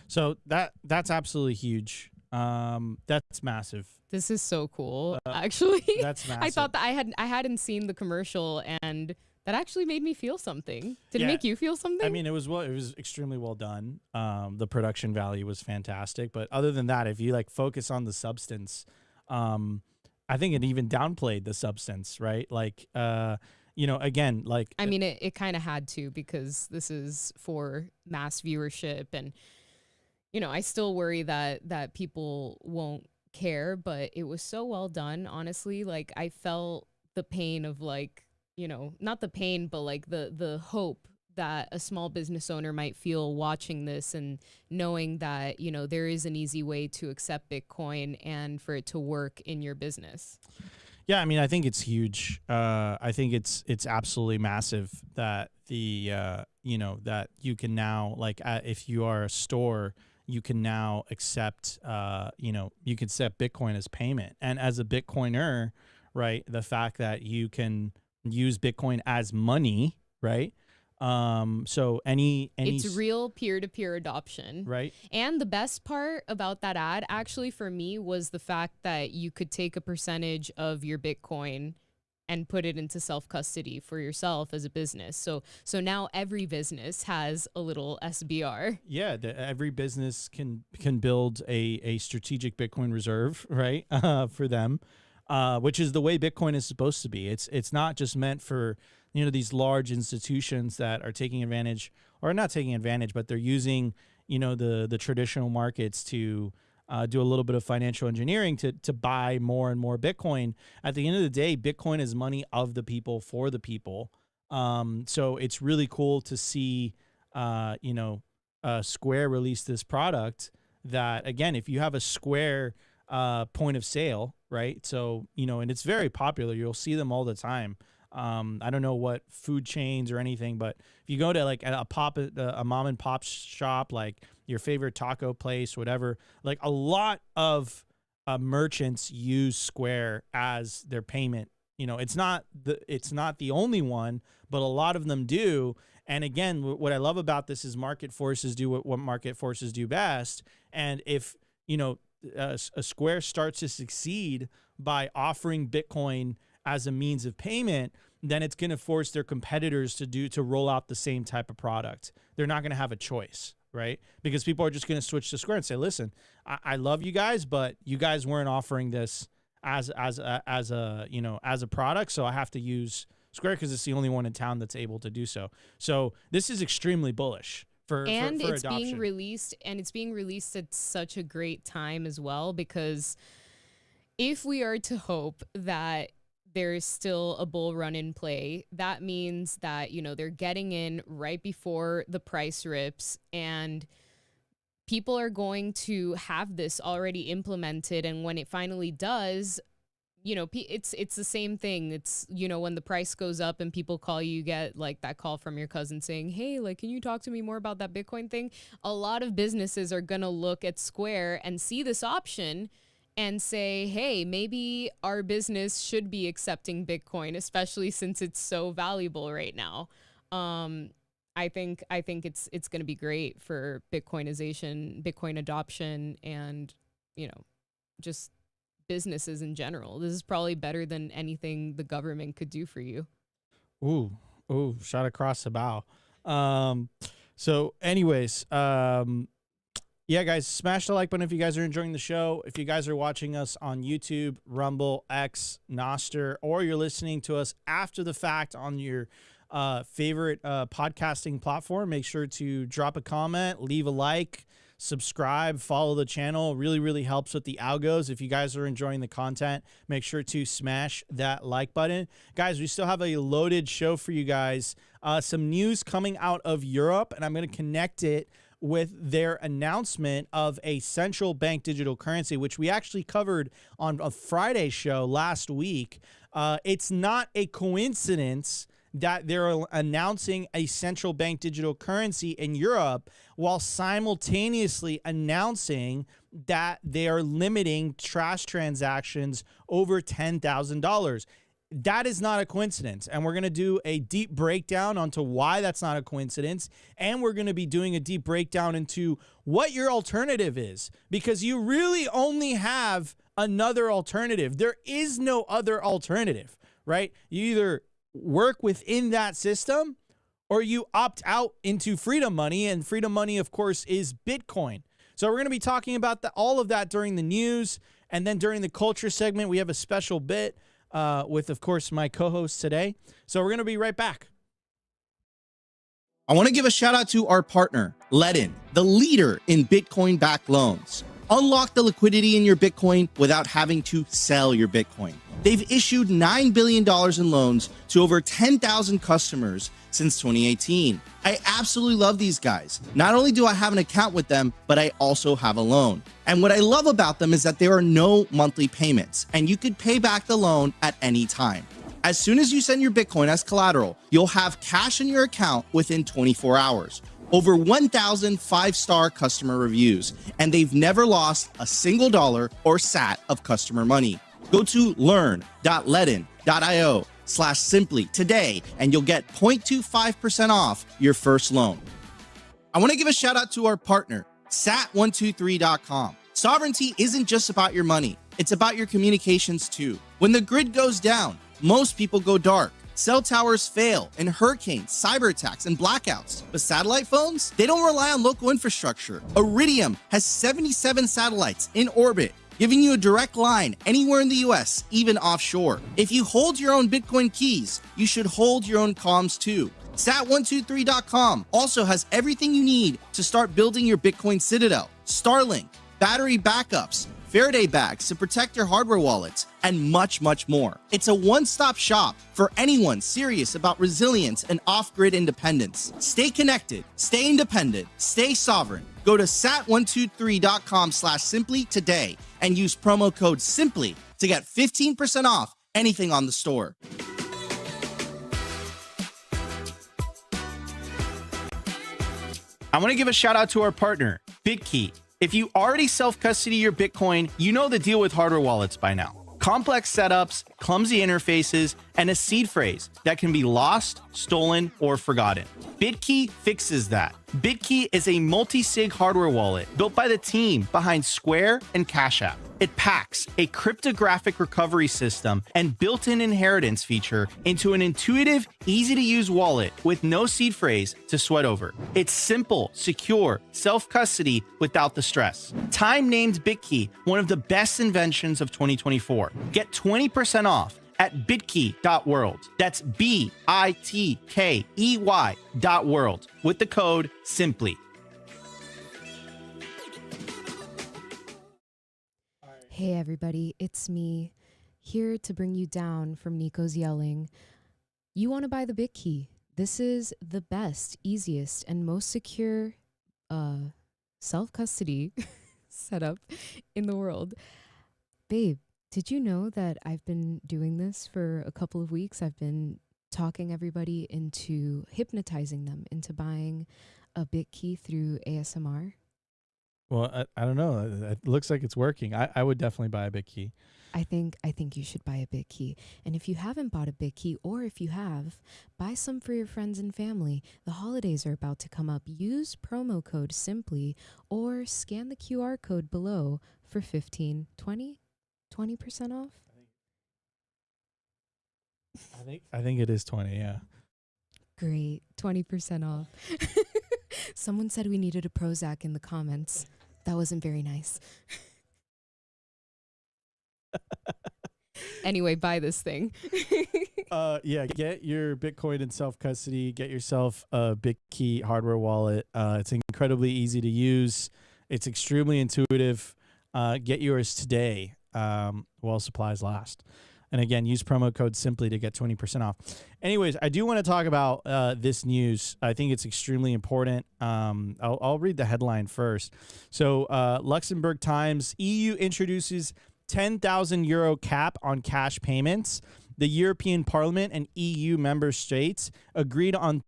So that's absolutely huge. That's massive.
This is so cool. Actually,
that's massive.
I thought that I hadn't seen the commercial, and that actually made me feel something. Did it make you feel something?
I mean, it was extremely well done. The production value was fantastic, but other than that, if you like focus on the substance, I think it even downplayed the substance, right? Like, again, like,
I mean, it kind of had to, because this is for mass viewership, and I still worry that people won't care, but it was so well done, honestly. Like, I felt the pain of, like, not the pain, but like the hope that a small business owner might feel watching this and knowing that, there is an easy way to accept Bitcoin and for it to work in your business.
Yeah, I mean, I think it's huge. I think it's absolutely massive that that you can now, like, if you are a store, you can now accept, you can accept Bitcoin as payment. And as a Bitcoiner, right, the fact that you can use Bitcoin as money, right? So it's
real peer-to-peer adoption,
right?
And the best part about that ad, actually, for me, was the fact that you could take a percentage of your Bitcoin and put it into self-custody for yourself as a business. So now every business has a little SBR.
Yeah, every business can build a strategic Bitcoin reserve, right? For them, which is the way Bitcoin is supposed to be. It's not just meant for these large institutions that are taking advantage, or not taking advantage, but they're using, the traditional markets to do a little bit of financial engineering to buy more and more Bitcoin. At the end of the day, Bitcoin is money of the people for the people. So it's really cool to see, Square release this product that, again, if you have a Square point of sale, right? So, and it's very popular. You'll see them all the time. I don't know what food chains or anything, but if you go to like a mom and pop shop, like your favorite taco place, whatever, like a lot of merchants use Square as their payment. It's not the only one, but a lot of them do. And again, what I love about this is market forces do what market forces do best. And if, a Square starts to succeed by offering Bitcoin as a means of payment, then it's going to force their competitors to roll out the same type of product. They're not going to have a choice, right? Because people are just going to switch to Square and say, listen, I love you guys, but you guys weren't offering this as a product, so I have to use Square because it's the only one in town that's able to do so. So this is extremely bullish for
it's
adoption.
being released at such a great time as well, because if we are to hope that there is still a bull run in play, that means that, they're getting in right before the price rips, and people are going to have this already implemented. And when it finally does, it's the same thing. It's, when the price goes up and people call you, get like that call from your cousin saying, hey, like, can you talk to me more about that Bitcoin thing? A lot of businesses are going to look at Square and see this option and say, hey, maybe our business should be accepting Bitcoin, especially since it's so valuable right now. I think it's going to be great for Bitcoinization, Bitcoin adoption, and, just businesses in general. This is probably better than anything the government could do for you.
Ooh, shot across the bow. So anyways, yeah, guys, smash the like button if you guys are enjoying the show. If you guys are watching us on YouTube, Rumble, X, Nostr, or you're listening to us after the fact on your favorite podcasting platform, make sure to drop a comment, leave a like, subscribe, follow the channel. Really, really helps with the algos. If you guys are enjoying the content, make sure to smash that like button. Guys, we still have a loaded show for you guys. Some news coming out of Europe, and I'm going to connect it with their announcement of a central bank digital currency, which we actually covered on a Friday show last week. It's not a coincidence that they're announcing a central bank digital currency in Europe while simultaneously announcing that they are limiting trash transactions over $10,000. That is not a coincidence, and we're going to do a deep breakdown onto why that's not a coincidence, and we're going to be doing a deep breakdown into what your alternative is, because you really only have another alternative. There is no other alternative, right? You either work within that system or you opt out into freedom money, and freedom money, of course, is Bitcoin. So we're going to be talking about all of that during the news, and then during the culture segment, we have a special bit with, of course, my co-host today. So we're going to be right back.
I want to give a shout out to our partner, Ledin, the leader in Bitcoin-backed loans. Unlock the liquidity in your Bitcoin without having to sell your Bitcoin. They've issued $9 billion in loans to over 10,000 customers since 2018. I absolutely love these guys. Not only do I have an account with them, but I also have a loan. And what I love about them is that there are no monthly payments, and you could pay back the loan at any time. As soon as you send your Bitcoin as collateral, you'll have cash in your account within 24 hours. Over 1,000 five-star customer reviews, and they've never lost a single dollar or sat of customer money. Go to learn.ledin.io/simply today, and you'll get 0.25% off your first loan. I want to give a shout out to our partner, sat123.com. Sovereignty isn't just about your money. It's about your communications too. When the grid goes down, most people go dark. Cell towers fail in hurricanes, cyber attacks, and blackouts. But satellite phones, they don't rely on local infrastructure. Iridium has 77 satellites in orbit, giving you a direct line anywhere in the US, even offshore. If you hold your own Bitcoin keys, you should hold your own comms too. Sat123.com also has everything you need to start building your Bitcoin citadel. Starlink, battery backups, Faraday bags to protect your hardware wallets, and much, much more. It's a one-stop shop for anyone serious about resilience and off-grid independence. Stay connected, stay independent, stay sovereign. Go to sat123.com/simply today and use promo code SIMPLY to get 15% off anything on the store. I want to give a shout out to our partner, BitKey. If you already self-custody your Bitcoin, you know the deal with hardware wallets by now. Complex setups, clumsy interfaces, and a seed phrase that can be lost, stolen, or forgotten. BitKey fixes that. BitKey is a multi-sig hardware wallet built by the team behind Square and CraSHOUT. It packs a cryptographic recovery system and built-in inheritance feature into an intuitive, easy-to-use wallet with no seed phrase to sweat over. It's simple, secure, self-custody without the stress. Time named BitKey one of the best inventions of 2024. Get 20% off at bitkey.world. That's BITKEY.world with the code SIMPLY.
Hey everybody, it's me, here to bring you down from Nico's yelling. You want to buy the BitKey. This is the best, easiest, and most secure self-custody setup in the world. Babe, did you know that I've been doing this for a couple of weeks? I've been talking everybody into hypnotizing them into buying a BitKey through ASMR.
Well, I don't know. It looks like it's working. I would definitely buy a BitKey.
I think you should buy a BitKey. And if you haven't bought a BitKey, or if you have, buy some for your friends and family. The holidays are about to come up. Use promo code SIMPLY or scan the QR code below for 20% off.
I think it is 20, yeah.
Great, 20% off. Someone said we needed a Prozac in the comments. That wasn't very nice. Anyway, buy this thing.
Yeah, get your Bitcoin in self-custody. Get yourself a BitKey hardware wallet. It's incredibly easy to use. It's extremely intuitive. Get yours today while supplies last. And again, use promo code SIMPLY to get 20% off. Anyways, I do want to talk about this news. I think it's extremely important. I'll read the headline first. So Luxembourg Times, EU introduces 10,000 euro cap on cash payments. The European Parliament and EU member states agreed on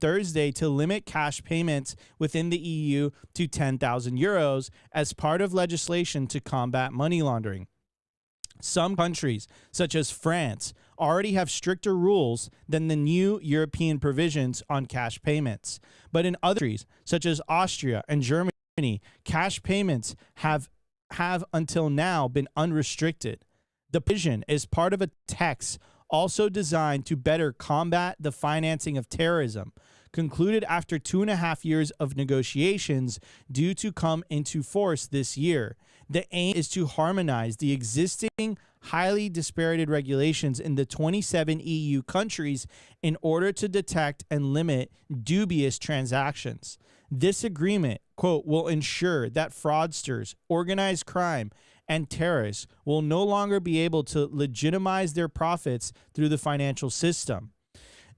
Thursday to limit cash payments within the EU to 10,000 euros as part of legislation to combat money laundering. Some countries, such as France, already have stricter rules than the new European provisions on cash payments. But in other countries, such as Austria and Germany, cash payments have until now been unrestricted. The provision is part of a text also designed to better combat the financing of terrorism, concluded after 2.5 years of negotiations due to come into force this year. The aim is to harmonize the existing highly disparated regulations in the 27 EU countries in order to detect and limit dubious transactions. This agreement, quote, will ensure that fraudsters, organized crime, and terrorists will no longer be able to legitimize their profits through the financial system.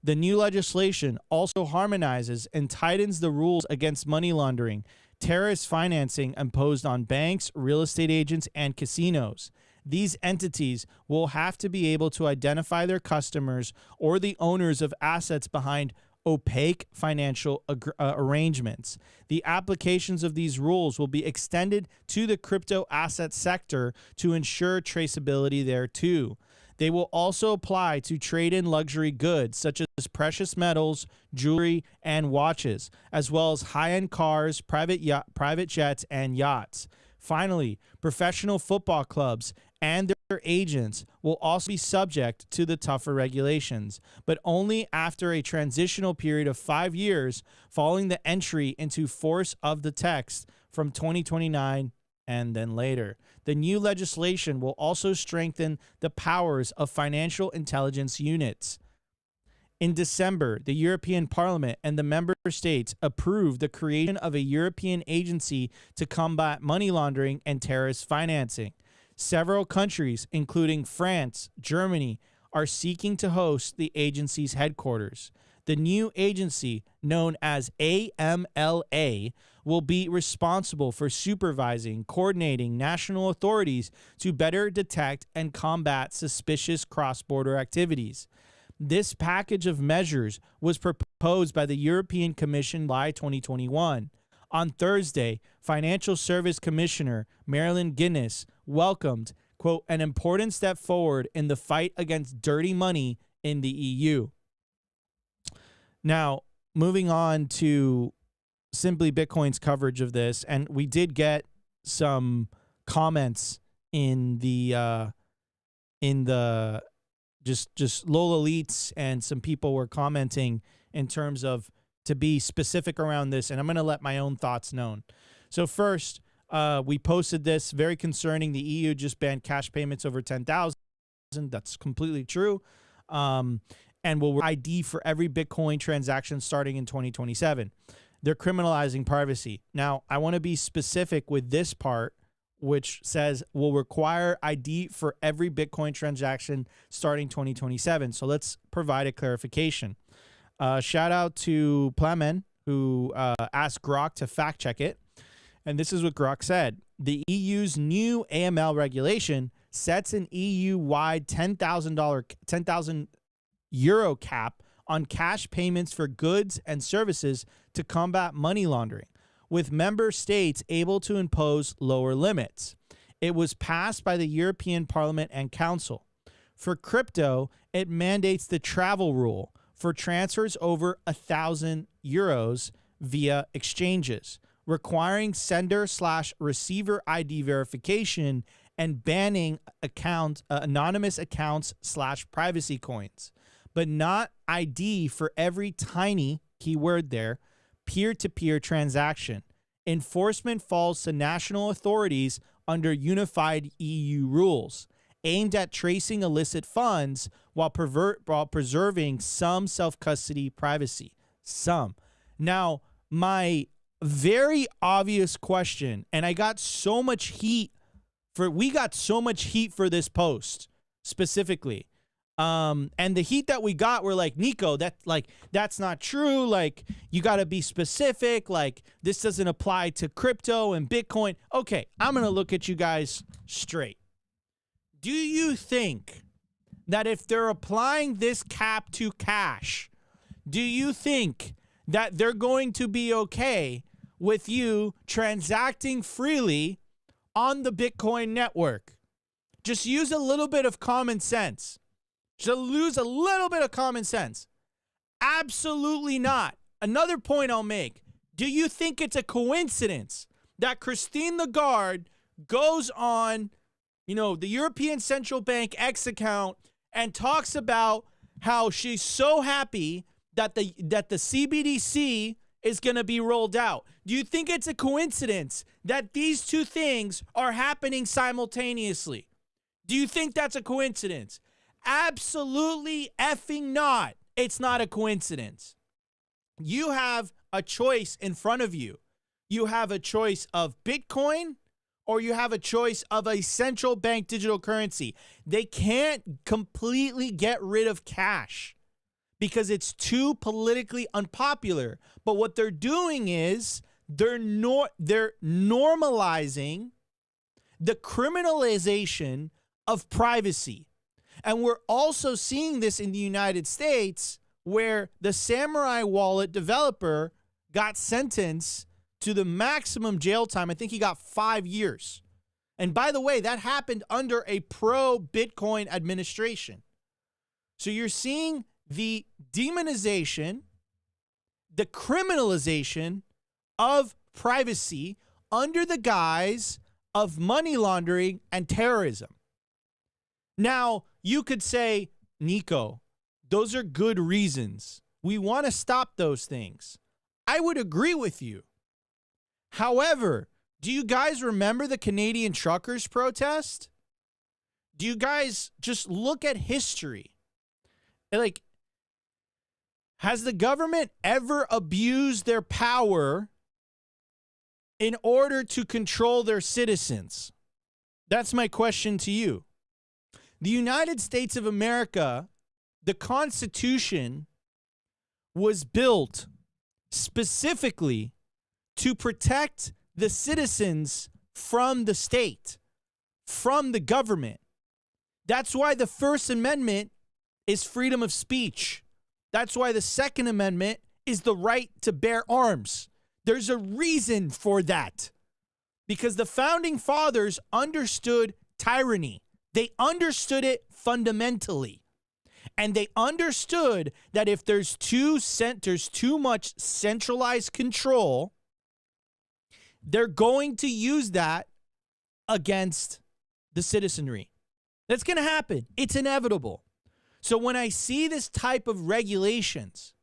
The new legislation also harmonizes and tightens the rules against money laundering, terrorist financing imposed on banks, real estate agents, and casinos. These entities will have to be able to identify their customers or the owners of assets behind opaque financial arrangements. The applications of these rules will be extended to the crypto asset sector to ensure traceability there too. They will also apply to trade in luxury goods such as precious metals, jewelry, and watches, as well as high-end cars, private jets, and yachts. Finally, professional football clubs and their agents will also be subject to the tougher regulations, but only after a transitional period of 5 years following the entry into force of the text from 2029 and then later. The new legislation will also strengthen the powers of financial intelligence units. In December, the European Parliament and the member states approved the creation of a European agency to combat money laundering and terrorist financing. Several countries, including France, Germany, are seeking to host the agency's headquarters. The new agency, known as AMLA, will be responsible for supervising, coordinating national authorities to better detect and combat suspicious cross-border activities. This package of measures was proposed by the European Commission by 2021. On Thursday, Financial Service Commissioner Marilyn Guinness welcomed, quote, an important step forward in the fight against dirty money in the EU. Now, moving on to Simply Bitcoin's coverage of this, and we did get some comments in the just Lola Elites, and some people were commenting in terms of to be specific around this, and I'm going to let my own thoughts known. So first, we posted this, very concerning. The EU just banned cash payments over 10,000. That's completely true. And will ID for every Bitcoin transaction starting in 2027. They're criminalizing privacy. Now, I want to be specific with this part, which says will require ID for every Bitcoin transaction starting 2027. So let's provide a clarification. Shout out to Plamen, who asked Grok to fact check it. And this is what Grok said. The EU's new AML regulation sets an EU-wide €10,000 cap on cash payments for goods and services to combat money laundering, with member states able to impose lower limits. It was passed by the European Parliament and Council. For crypto, it mandates the travel rule for transfers over €1,000 via exchanges, requiring sender/receiver ID verification and banning anonymous accounts/privacy coins, but not ID for every tiny, keyword there, peer-to-peer transaction. Enforcement falls to national authorities under unified EU rules, aimed at tracing illicit funds while preserving some self-custody privacy. Some. Now, my very obvious question, and we got so much heat for this post specifically. And the heat that we got were like, Nico, that's not true. Like, you got to be specific. Like, this doesn't apply to crypto and Bitcoin. Okay, I'm going to look at you guys straight. Do you think that if they're applying this cap to cash, do you think that they're going to be okay with you transacting freely on the Bitcoin network? Just use a little bit of common sense. Just lose a little bit of common sense. Absolutely not. Another point I'll make. Do you think it's a coincidence that Christine Lagarde goes on, the European Central Bank X account and talks about how she's so happy that the CBDC is going to be rolled out. Do you think it's a coincidence that these two things are happening simultaneously? Do you think that's a coincidence? Absolutely effing not. It's not a coincidence. You have a choice in front of you. You have a choice of Bitcoin or you have a choice of a central bank digital currency. They can't completely get rid of cash because it's too politically unpopular. But what they're doing is they're normalizing the criminalization of privacy. And we're also seeing this in the United States where the Samourai wallet developer got sentenced to the maximum jail time. I think he got 5 years. And by the way, that happened under a pro-Bitcoin administration. So you're seeing the demonization, the criminalization of privacy under the guise of money laundering and terrorism. Now, you could say, Nico, those are good reasons. We want to stop those things. I would agree with you. However, do you guys remember the Canadian truckers protest? Do you guys just look at history? Like, has the government ever abused their power in order to control their citizens? That's my question to you. The United States of America, the Constitution was built specifically to protect the citizens from the state, from the government. That's why the First Amendment is freedom of speech. That's why the Second Amendment is the right to bear arms. There's a reason for that. Because the Founding Fathers understood tyranny. They understood it fundamentally. And they understood that if there's too much centralized control, they're going to use that against the citizenry. That's going to happen. It's inevitable. So when I see this type of regulations,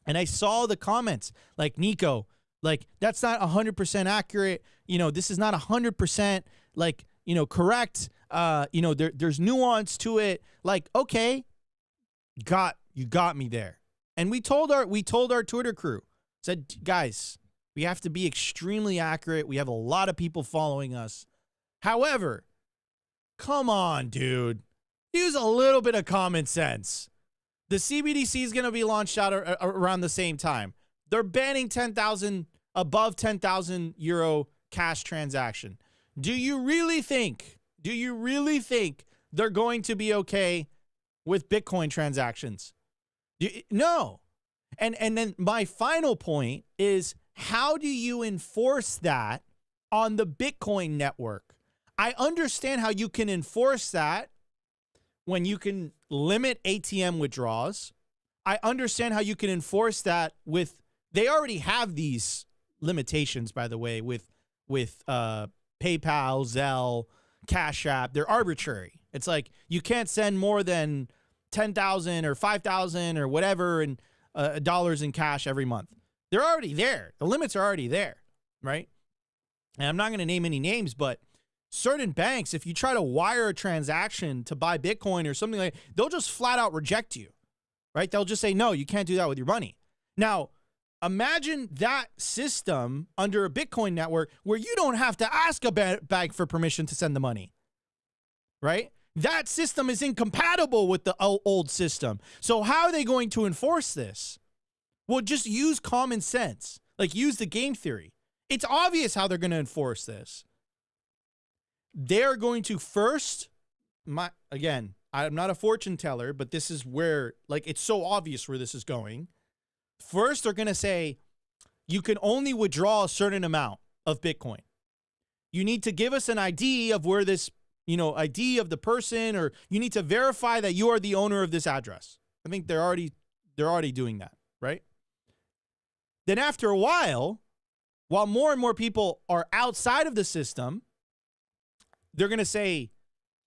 and I saw the comments like, Nico, like, that's not 100% accurate. You know, this is not 100% like, you know, correct. There's nuance to it. Like, okay, you got me there. And we told our Twitter crew, said, guys, we have to be extremely accurate. We have a lot of people following us. However, come on, dude. Use a little bit of common sense. The CBDC is going to be launched out around the same time. They're banning above 10,000 euro cash transaction. Do you really think they're going to be okay with Bitcoin transactions? No. And then my final point is, how do you enforce that on the Bitcoin network? I understand how you can enforce that when you can limit ATM withdrawals. I understand how you can enforce that they already have these limitations, by the way, with PayPal, Zelle, Cash App. They're arbitrary. It's like you can't send more than 10,000 or 5,000 or whatever in dollars in cash every month. They're already there. The limits are already there, right? And I'm not going to name any names, but certain banks, if you try to wire a transaction to buy Bitcoin or something like that, they'll just flat out reject you, right? They'll just say, no, you can't do that with your money. Now, imagine that system under a Bitcoin network where you don't have to ask a bank for permission to send the money, right? That system is incompatible with the old system. So how are they going to enforce this? Well, just use common sense. Like, use the game theory. It's obvious how they're going to enforce this. They're going to first, again, I'm not a fortune teller, but this is where, like, it's so obvious where this is going. First, they're going to say, you can only withdraw a certain amount of Bitcoin. You need to give us an ID of where this, ID of the person, or you need to verify that you are the owner of this address. I think they're already doing that, right? Then after a while more and more people are outside of the system, they're going to say,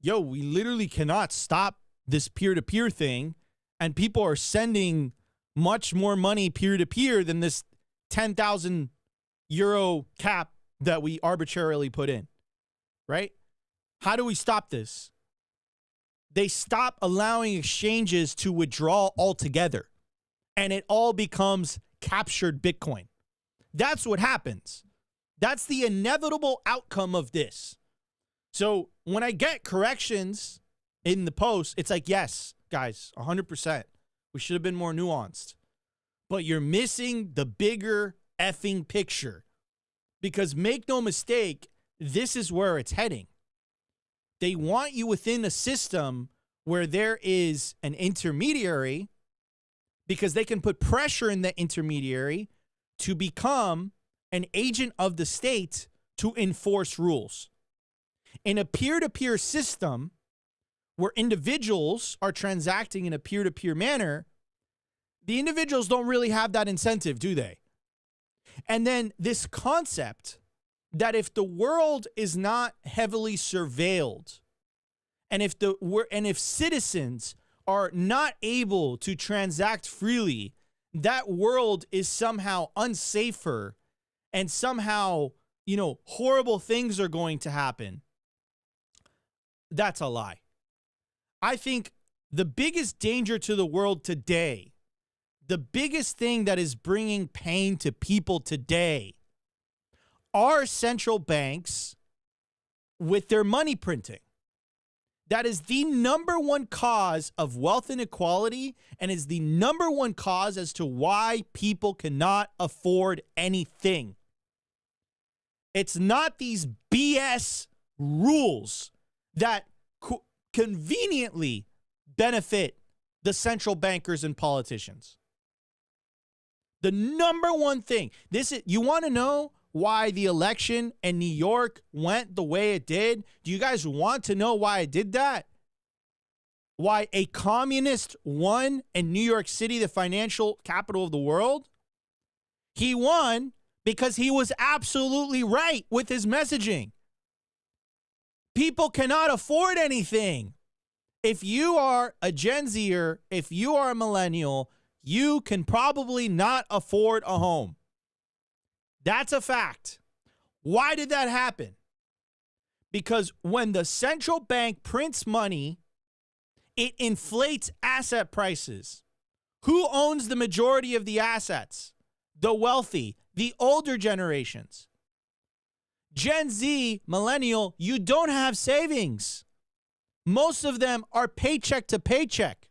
yo, we literally cannot stop this peer-to-peer thing, and people are sending much more money peer-to-peer than this 10,000 euro cap that we arbitrarily put in, right? How do we stop this? They stop allowing exchanges to withdraw altogether, and it all becomes captured Bitcoin. That's what happens. That's the inevitable outcome of this. So when I get corrections in the post, it's like, yes, guys, 100%. We should have been more nuanced. But you're missing the bigger effing picture. Because make no mistake, this is where it's heading. They want you within a system where there is an intermediary, because they can put pressure in the intermediary to become an agent of the state to enforce rules. In a peer-to-peer system where individuals are transacting in a peer-to-peer manner, the individuals don't really have that incentive, do they? And then this concept that if the world is not heavily surveilled, and if citizens are not able to transact freely, that world is somehow unsafer, and somehow, horrible things are going to happen. That's a lie. I think the biggest danger to the world today, the biggest thing that is bringing pain to people today, are central banks with their money printing. That is the number one cause of wealth inequality, and is the number one cause as to why people cannot afford anything. It's not these BS rules that conveniently benefit the central bankers and politicians. The number one thing, you want to know why the election in New York went the way it did? Do you guys want to know why it did that? Why a communist won in New York City, the financial capital of the world? He won because he was absolutely right with his messaging. People cannot afford anything. If you are a Gen Zer, if you are a millennial, you can probably not afford a home. That's a fact. Why did that happen? Because when the central bank prints money, it inflates asset prices. Who owns the majority of the assets? The wealthy, the older generations. Gen Z, millennial, you don't have savings. Most of them are paycheck to paycheck.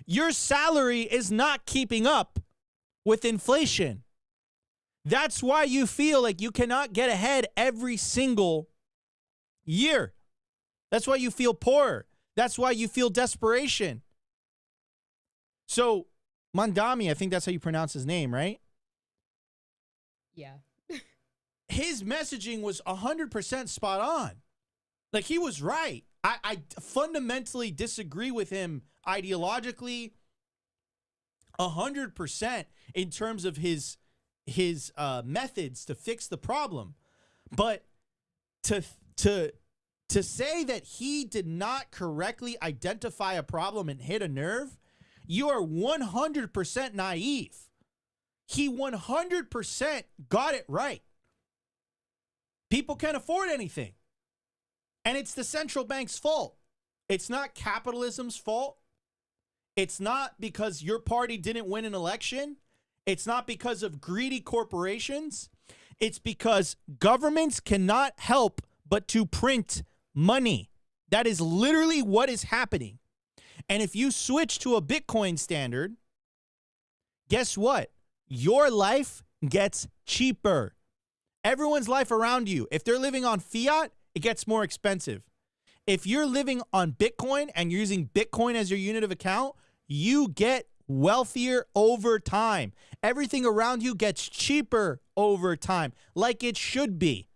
Your salary is not keeping up with inflation. That's why you feel like you cannot get ahead every single year. That's why you feel poor. That's why you feel desperation. So, Mandami, I think that's how you pronounce his name, right?
Yeah.
His messaging was 100% spot on. Like, he was right. I fundamentally disagree with him ideologically 100% in terms of his methods to fix the problem. But to say that he did not correctly identify a problem and hit a nerve, you are 100% naive. He 100% got it right. People can't afford anything. And it's the central bank's fault. It's not capitalism's fault. It's not because your party didn't win an election. It's not because of greedy corporations. It's because governments cannot help but to print money. That is literally what is happening. And if you switch to a Bitcoin standard, guess what? Your life gets cheaper. Everyone's life around you, if they're living on fiat, it gets more expensive. If you're living on Bitcoin and you're using Bitcoin as your unit of account, you get wealthier over time. Everything around you gets cheaper over time, like it should be.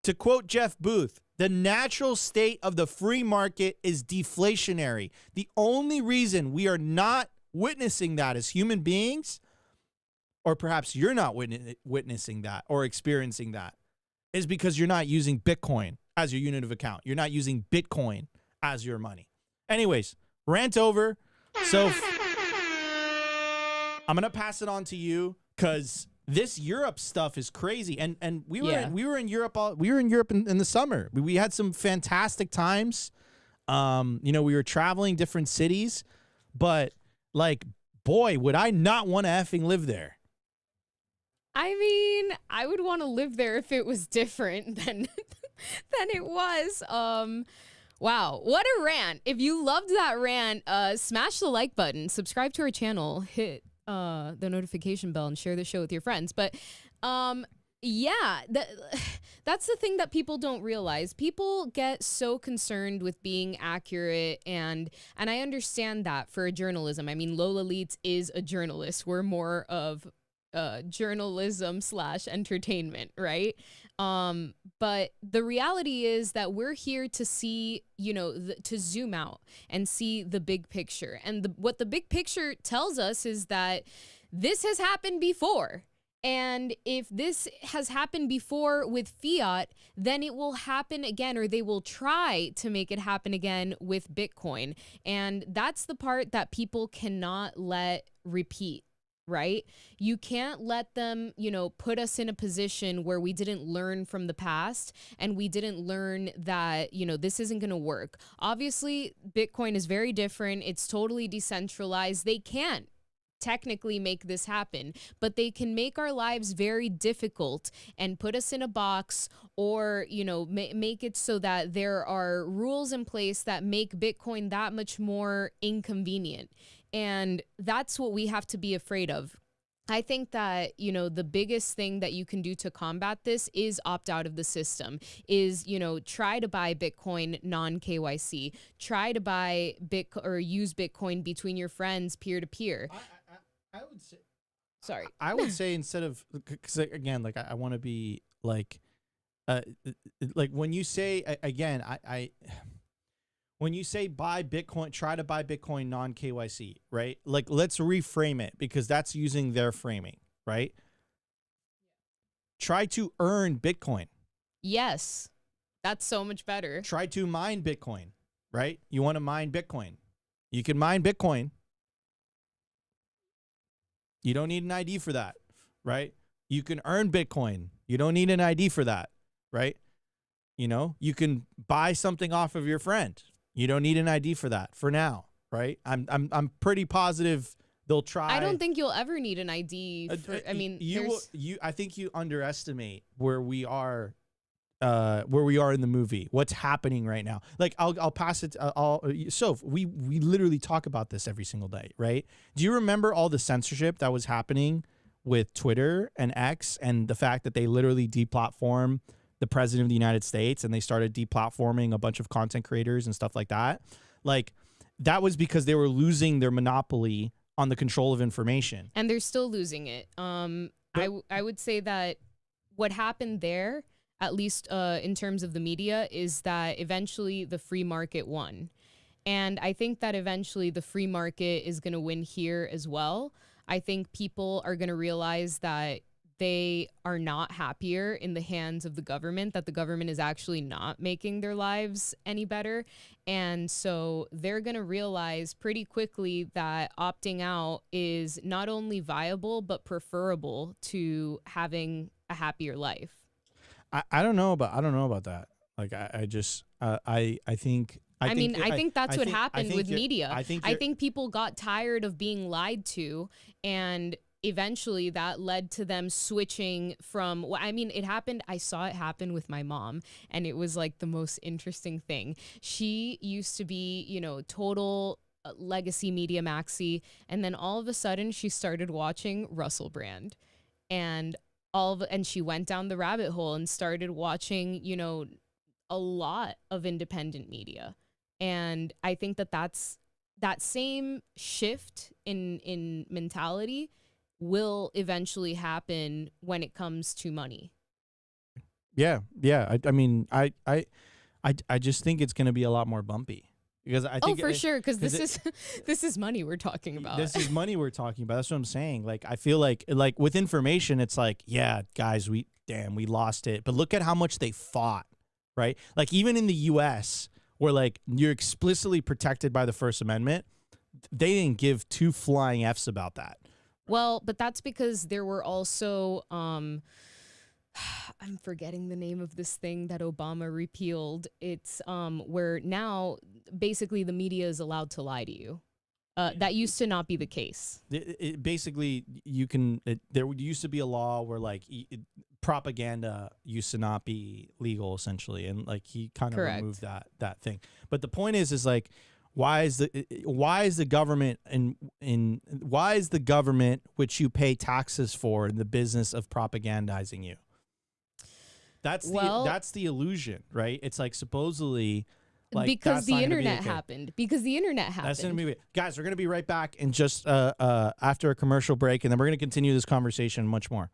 To quote Jeff Booth, the natural state of the free market is deflationary. The only reason we are not witnessing that as human beings, or perhaps you're not witnessing that or experiencing that, is because you're not using Bitcoin as your unit of account. You're not using Bitcoin as your money. Anyways, rant over. So I'm going to pass it on to you. because this Europe stuff is crazy, and we were
Yeah.
we were in Europe in the summer. We had some fantastic times. You know, we were traveling different cities, but like, boy, would I not want to effing live there.
I mean, I would want to live there if it was different than it was. Wow, what a rant. If you loved that rant, smash the like button, subscribe to our channel, hit the notification bell, and share the show with your friends. But yeah, that's the thing that people don't realize. People get so concerned with being accurate, and I understand that for journalism. I mean, Lola Leeds is a journalist. We're more of journalism / entertainment, right? But the reality is that we're here to see, you know, to zoom out and see the big picture. And what the big picture tells us is that this has happened before. And if this has happened before with fiat, then it will happen again, or they will try to make it happen again with Bitcoin. And that's the part that people cannot let repeat. Right? You can't let them, you know, put us in a position where we didn't learn from the past, and we didn't learn that, you know, this isn't going to work. Obviously, Bitcoin is very different. It's totally decentralized. They can't technically make this happen, but they can make our lives very difficult and put us in a box, or, you know, make it so that there are rules in place that make Bitcoin that much more inconvenient. And that's what we have to be afraid of. I think that, you know, the biggest thing that you can do to combat this is opt out of the system, is, you know, try to buy Bitcoin non-KYC, try to buy or use Bitcoin between your friends peer to peer.
I would say,
sorry,
I would say, instead of, because again, like I want to be like when you say, again, when you say buy Bitcoin, try to buy Bitcoin non-KYC, right? Like, let's reframe it, because that's using their framing, right? Try to earn Bitcoin.
Yes, that's so much better.
Try to mine Bitcoin, right? You want to mine Bitcoin. You can mine Bitcoin. You don't need an ID for that, right? You can earn Bitcoin. You don't need an ID for that, right? You know, you can buy something off of your friend. You don't need an ID for that for now, right? I'm pretty positive they'll try.
I don't think you'll ever need an ID. I mean,
I think you underestimate where we are in the movie. What's happening right now? Like, I'll pass it. So we literally talk about this every single day, right? Do you remember all the censorship that was happening with Twitter and X, and the fact that they literally deplatformed the president of the United States, and they started deplatforming a bunch of content creators and stuff like that? Like, that was because they were losing their monopoly on the control of information.
And they're still losing it. I would say that what happened there, at least in terms of the media, is that eventually the free market won. And I think that eventually the free market is going to win here as well. I think people are going to realize that they are not happier in the hands of the government, that the government is actually not making their lives any better. And so they're going to realize pretty quickly that opting out is not only viable, but preferable to having a happier life.
I don't know about that. Like, I think
that's what happened with media. I think people got tired of being lied to, and eventually that led to them switching from, it happened. I saw it happen with my mom, and it was like the most interesting thing. She used to be, total legacy media maxi, and then all of a sudden she started watching Russell Brand, and she went down the rabbit hole and started watching, a lot of independent media. And I think that's that same shift in mentality will eventually happen when it comes to money.
Yeah. I just think it's going to be a lot more bumpy, because I think
sure, because this is money we're talking about.
This is money we're talking about. That's what I'm saying. Like, I feel like with information, it's like, yeah, guys, we lost it, but look at how much they fought, right? Like, even in the US, where like you're explicitly protected by the First Amendment, they didn't give two flying Fs about that,
Well, but that's because there were also I'm forgetting the name of this thing that Obama repealed. It's where now basically the media is allowed to lie to you. That used to not be the case.
Basically, there used to be a law where like propaganda used to not be legal, essentially, and like he kind of removed that thing. But the point is like, why is the government why is the government, which you pay taxes for, in the business of propagandizing you? That's the illusion, right? It's like supposedly. Like,
because the internet happened. Because the internet happened.
That's gonna be guys. We're gonna be right back in just after a commercial break, and then we're gonna continue this conversation much more.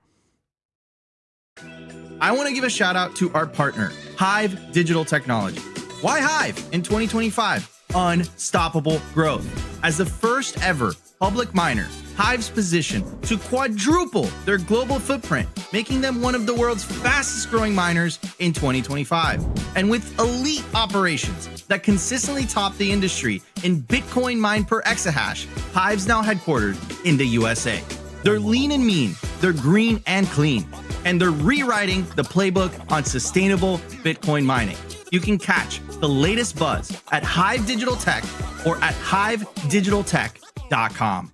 I want to give a shout out to our partner, HIVE Digital Technology. Why HIVE in 2025? Unstoppable growth. As the first ever public miner, HIVE's position to quadruple their global footprint, making them one of the world's fastest growing miners in 2025. And with elite operations that consistently top the industry in Bitcoin mined per exahash, HIVE's now headquartered in the USA. They're lean and mean, they're green and clean, and they're rewriting the playbook on sustainable Bitcoin mining. You can catch the latest buzz at HIVE Digital Tech or at hivedigitaltech.com.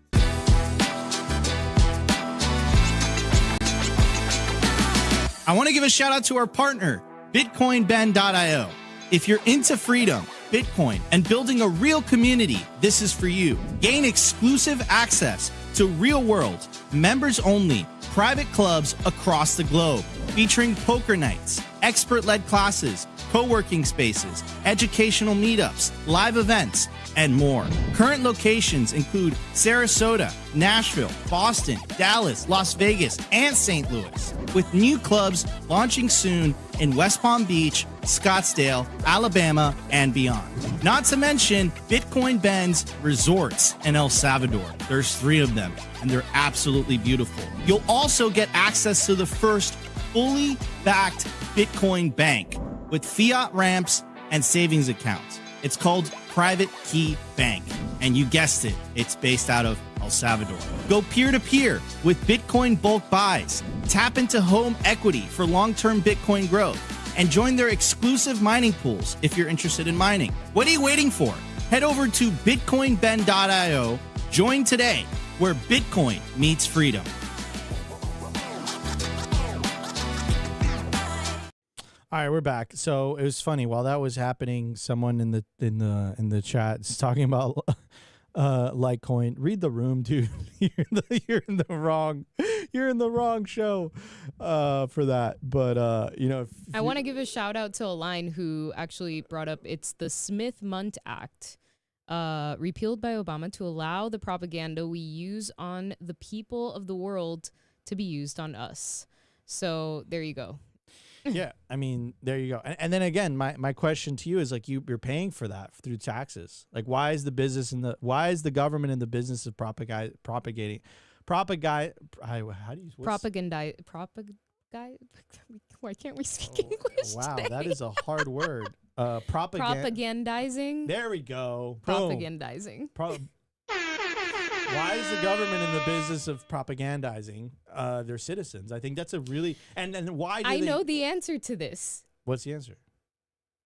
I want to give a shout out to our partner, BitcoinBend.io. If you're into freedom, Bitcoin, and building a real community, this is for you. Gain exclusive access to real-world, members-only, private clubs across the globe, featuring poker nights, expert-led classes, co-working spaces, educational meetups, live events, and more. Current locations include Sarasota, Nashville, Boston, Dallas, Las Vegas, and St. Louis, with new clubs launching soon in West Palm Beach, Scottsdale, Alabama, and beyond. Not to mention Bitcoin Bend's resorts in El Salvador. There's 3 of them, and they're absolutely beautiful. You'll also get access to the first fully backed Bitcoin bank with fiat ramps and savings accounts. It's called Private Key Bank, and you guessed it, it's based out of El Salvador. Go peer-to-peer with Bitcoin bulk buys, tap into home equity for long-term Bitcoin growth, and join their exclusive mining pools if you're interested in mining. What are you waiting for? Head over to bitcoinbend.io, join today, where Bitcoin meets freedom.
All right, we're back. So it was funny while that was happening. Someone in the chat is talking about Litecoin. Read the room, dude. You're in the wrong show for that. But you know,
I want to give a shout out to a line who actually brought up it's the Smith-Mundt Act, repealed by Obama to allow the propaganda we use on the people of the world to be used on us. So there you go.
Yeah, I mean, there you go. And then again, my question to you is like, you're paying for that through taxes. Like, why is the government in the business of propagating? How do you why can't we speak English?
Wow,
today? That is a hard word.
Propagandizing.
There we go.
Propagandizing.
Why is the government in the business of propagandizing their citizens? I think that's a really and why do
I know the answer to this.
What's the answer?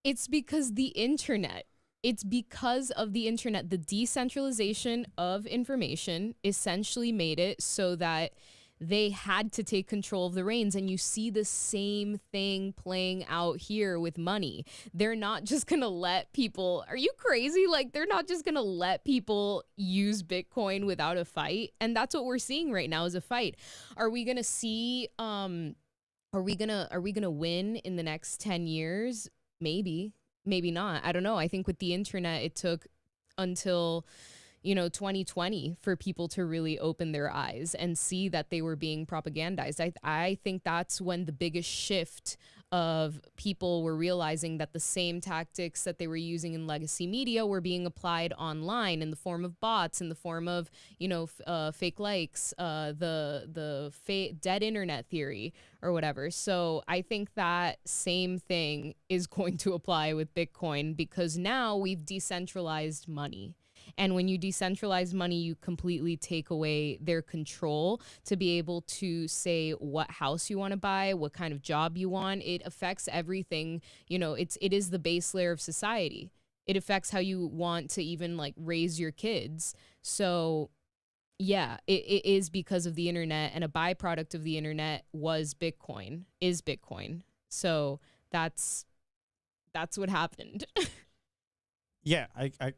It's because the internet. It's because of the internet. The decentralization of information essentially made it so that they had to take control of the reins. And you see the same thing playing out here with money. They're not just going to let people, are you crazy? Like, they're not just going to let people use Bitcoin without a fight. And that's what we're seeing right now is a fight. Are we going to see, are we going to win in the next 10 years? Maybe, maybe not. I don't know. I think with the internet, it took until 2020 for people to really open their eyes and see that they were being propagandized. I think that's when the biggest shift of people were realizing that the same tactics that they were using in legacy media were being applied online in the form of bots, in the form of, fake likes, the dead internet theory or whatever. So I think that same thing is going to apply with Bitcoin because now we've decentralized money. And when you decentralize money, you completely take away their control to be able to say what house you want to buy, what kind of job you want. It affects everything. You know, it is the base layer of society. It affects how you want to even like raise your kids. So yeah, it is because of the internet, and a byproduct of the internet is Bitcoin. So that's what happened.
Yeah,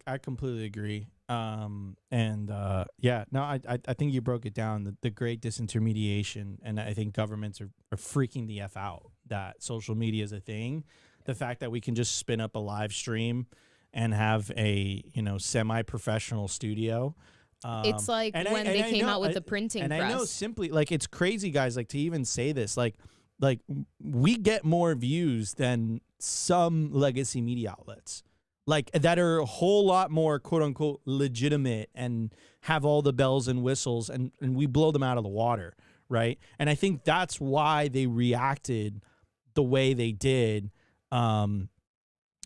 I completely agree. Yeah, no, I think you broke it down, the great disintermediation, and I think governments are freaking the F out that social media is a thing. The fact that we can just spin up a live stream and have a, you know, semi-professional studio.
It's like when they came out with the printing press.
And I know simply, like, it's crazy, guys, like, to even say this, like we get more views than some legacy media outlets, like, that are a whole lot more quote unquote legitimate and have all the bells and whistles, and we blow them out of the water, right? And I think that's why they reacted the way they did.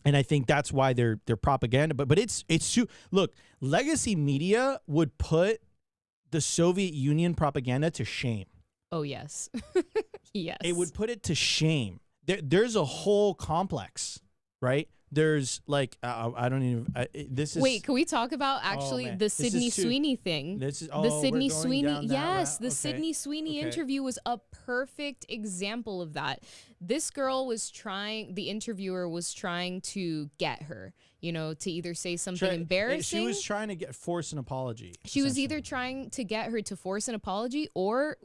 And I think that's why they're propaganda. But it's look, legacy media would put the Soviet Union propaganda to shame.
Oh yes. Yes.
It would put it to shame. There's a whole complex, right? There's like I don't even. This is.
Wait, can we talk about actually the Sydney Sweeney thing?
This is
the Sydney Sweeney.
Yes,
the Sydney Sweeney interview was a perfect example of that. This girl was the interviewer was trying to get her, you know, to either say something embarrassing.
She was trying to force an apology.
She was either trying to get her to force an apology, or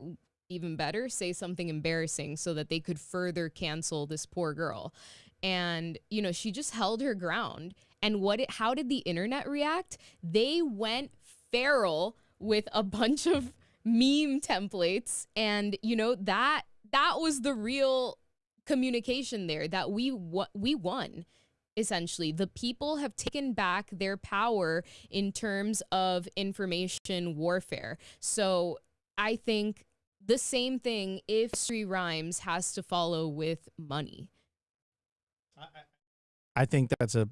even better, say something embarrassing so that they could further cancel this poor girl. And, you know, she just held her ground. And how did the internet react? They went feral with a bunch of meme templates. And, you know, that was the real communication there, that we won. Essentially, the people have taken back their power in terms of information warfare. So I think the same thing if Sri Rhymes has to follow with money.
I think that's a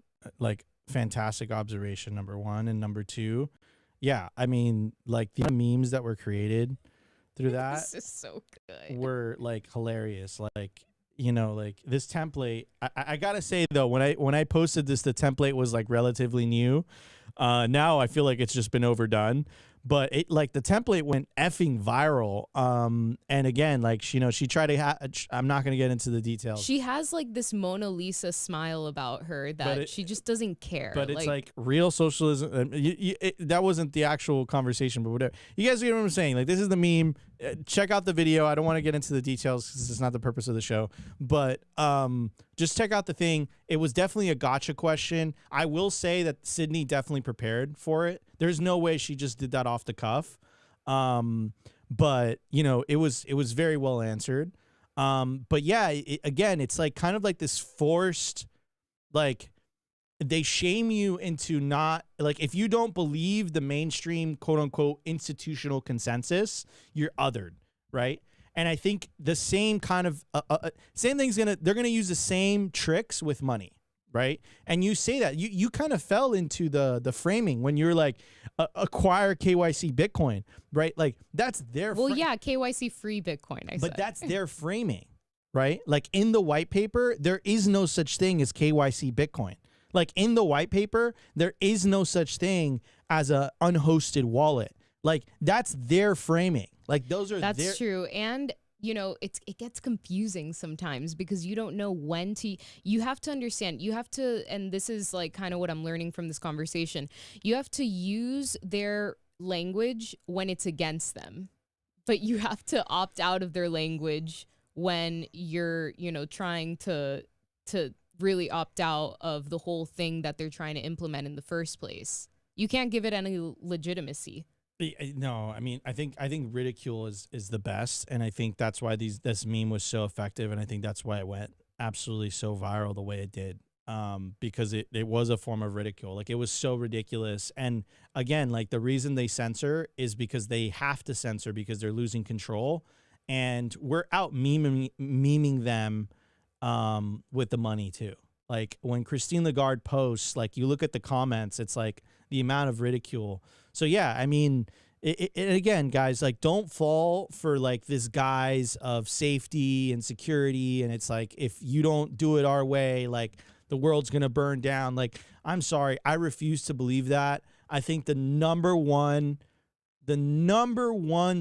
fantastic observation, number one. And number two, yeah, I mean, like, the memes that were created through that
This is so good.
were like hilarious. Like, you know, like this template, I gotta say though, when I posted this, the template was like relatively new. Now I feel like it's just been overdone. But the template went effing viral. And again, like, she tried to. I'm not gonna get into the details.
She has like this Mona Lisa smile about her that she just doesn't care.
But it's like real socialism. That wasn't the actual conversation, but whatever. You guys get what I'm saying? Like, this is the meme. Check out the video. I don't want to get into the details because it's not the purpose of the show. But just check out the thing. It was definitely a gotcha question. I will say that Sydney definitely prepared for it. There's no way she just did that off the cuff. But you know, it was very well answered. But yeah, again, it's like kind of like this forced, like, they shame you into not, like, if you don't believe the mainstream quote unquote institutional consensus, you're othered, right? And I think the same kind of same thing's they're gonna use the same tricks with money, right? And you say that you kind of fell into the framing when you're like, acquire KYC Bitcoin, right? Like, that's their
KYC free Bitcoin.
But that's their framing, right? Like, in the white paper, there is no such thing as KYC Bitcoin. Like, in the white paper, there is no such thing as a unhosted wallet. Like, that's their framing. Like, that's
true. And you know, it gets confusing sometimes because you don't know when to. You have to understand. You have to, and this is like kind of what I'm learning from this conversation. You have to use their language when it's against them, but you have to opt out of their language when you're, you know, trying to really opt out of the whole thing that they're trying to implement in the first place. You can't give it any legitimacy.
No, I mean, I think ridicule is the best, and I think that's why this meme was so effective, and I think that's why it went absolutely so viral the way it did, because it was a form of ridicule. Like, it was so ridiculous, and again, like, the reason they censor is because they have to censor because they're losing control, and we're out memeing them with the money too. Like when Christine Lagarde posts, like you look at the comments, it's like the amount of ridicule. So yeah, I mean, it again, guys, like don't fall for like this guise of safety and security. And it's like, if you don't do it our way, like the world's going to burn down. Like, I'm sorry, I refuse to believe that. I think the number one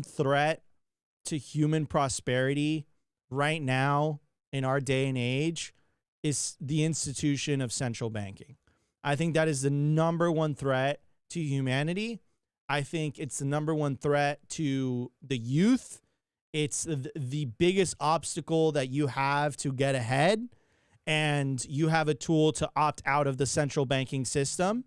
threat to human prosperity right now in our day and age is the institution of central banking. I think that is the number one threat to humanity. I think it's the number one threat to the youth. It's the biggest obstacle that you have to get ahead, and you have a tool to opt out of the central banking system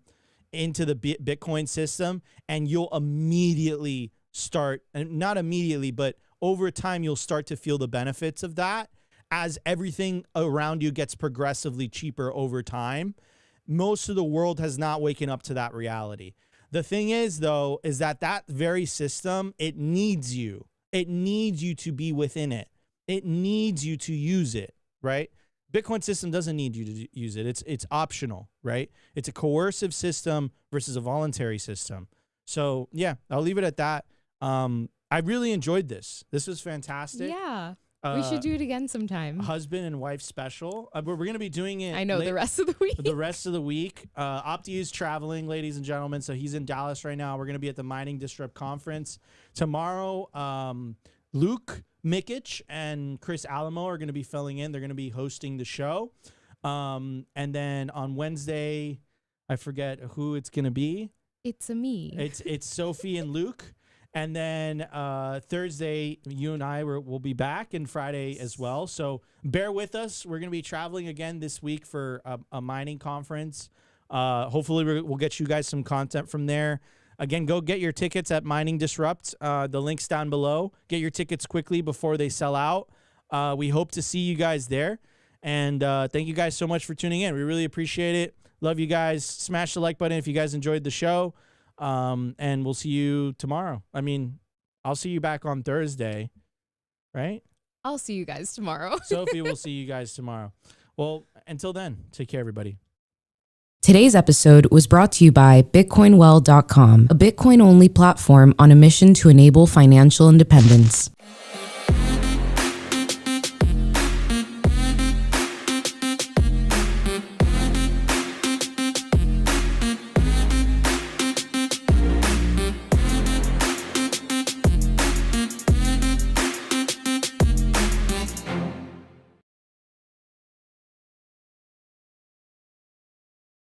into the Bitcoin system, and you'll immediately start, and not immediately, but over time, you'll start to feel the benefits of that as everything around you gets progressively cheaper over time. Most of the world has not waken up to that reality. The thing is, though, is that that very system, it needs you. It needs you to be within it. It needs you to use it, right? Bitcoin system doesn't need you to use it. It's optional, right? It's a coercive system versus a voluntary system. So yeah, I'll leave it at that. I really enjoyed this. This was fantastic.
Yeah. We should do it again sometime.
Husband and wife special. We're going to be doing it.
I know, the rest of the week.
The rest of the week. Opti is traveling, ladies and gentlemen. So he's in Dallas right now. We're going to be at the Mining Disrupt Conference. Tomorrow, Luke Mikic and Chris Alamo are going to be filling in. They're going to be hosting the show. And then on Wednesday, I forget who it's going to be.
It's a me.
It's Sophie and Luke. And then Thursday, you and I will be back, and Friday as well. So bear with us. We're going to be traveling again this week for a mining conference. Hopefully, we'll get you guys some content from there. Again, go get your tickets at Mining Disrupt. The link's down below. Get your tickets quickly before they sell out. We hope to see you guys there. And thank you guys so much for tuning in. We really appreciate it. Love you guys. Smash the like button if you guys enjoyed the show. And we'll see you tomorrow. I mean, I'll see you back on Thursday, right?
I'll see you guys tomorrow.
Sophie, we'll see you guys tomorrow. Well, until then, take care, everybody.
Today's episode was brought to you by BitcoinWell.com, a Bitcoin-only platform on a mission to enable financial independence.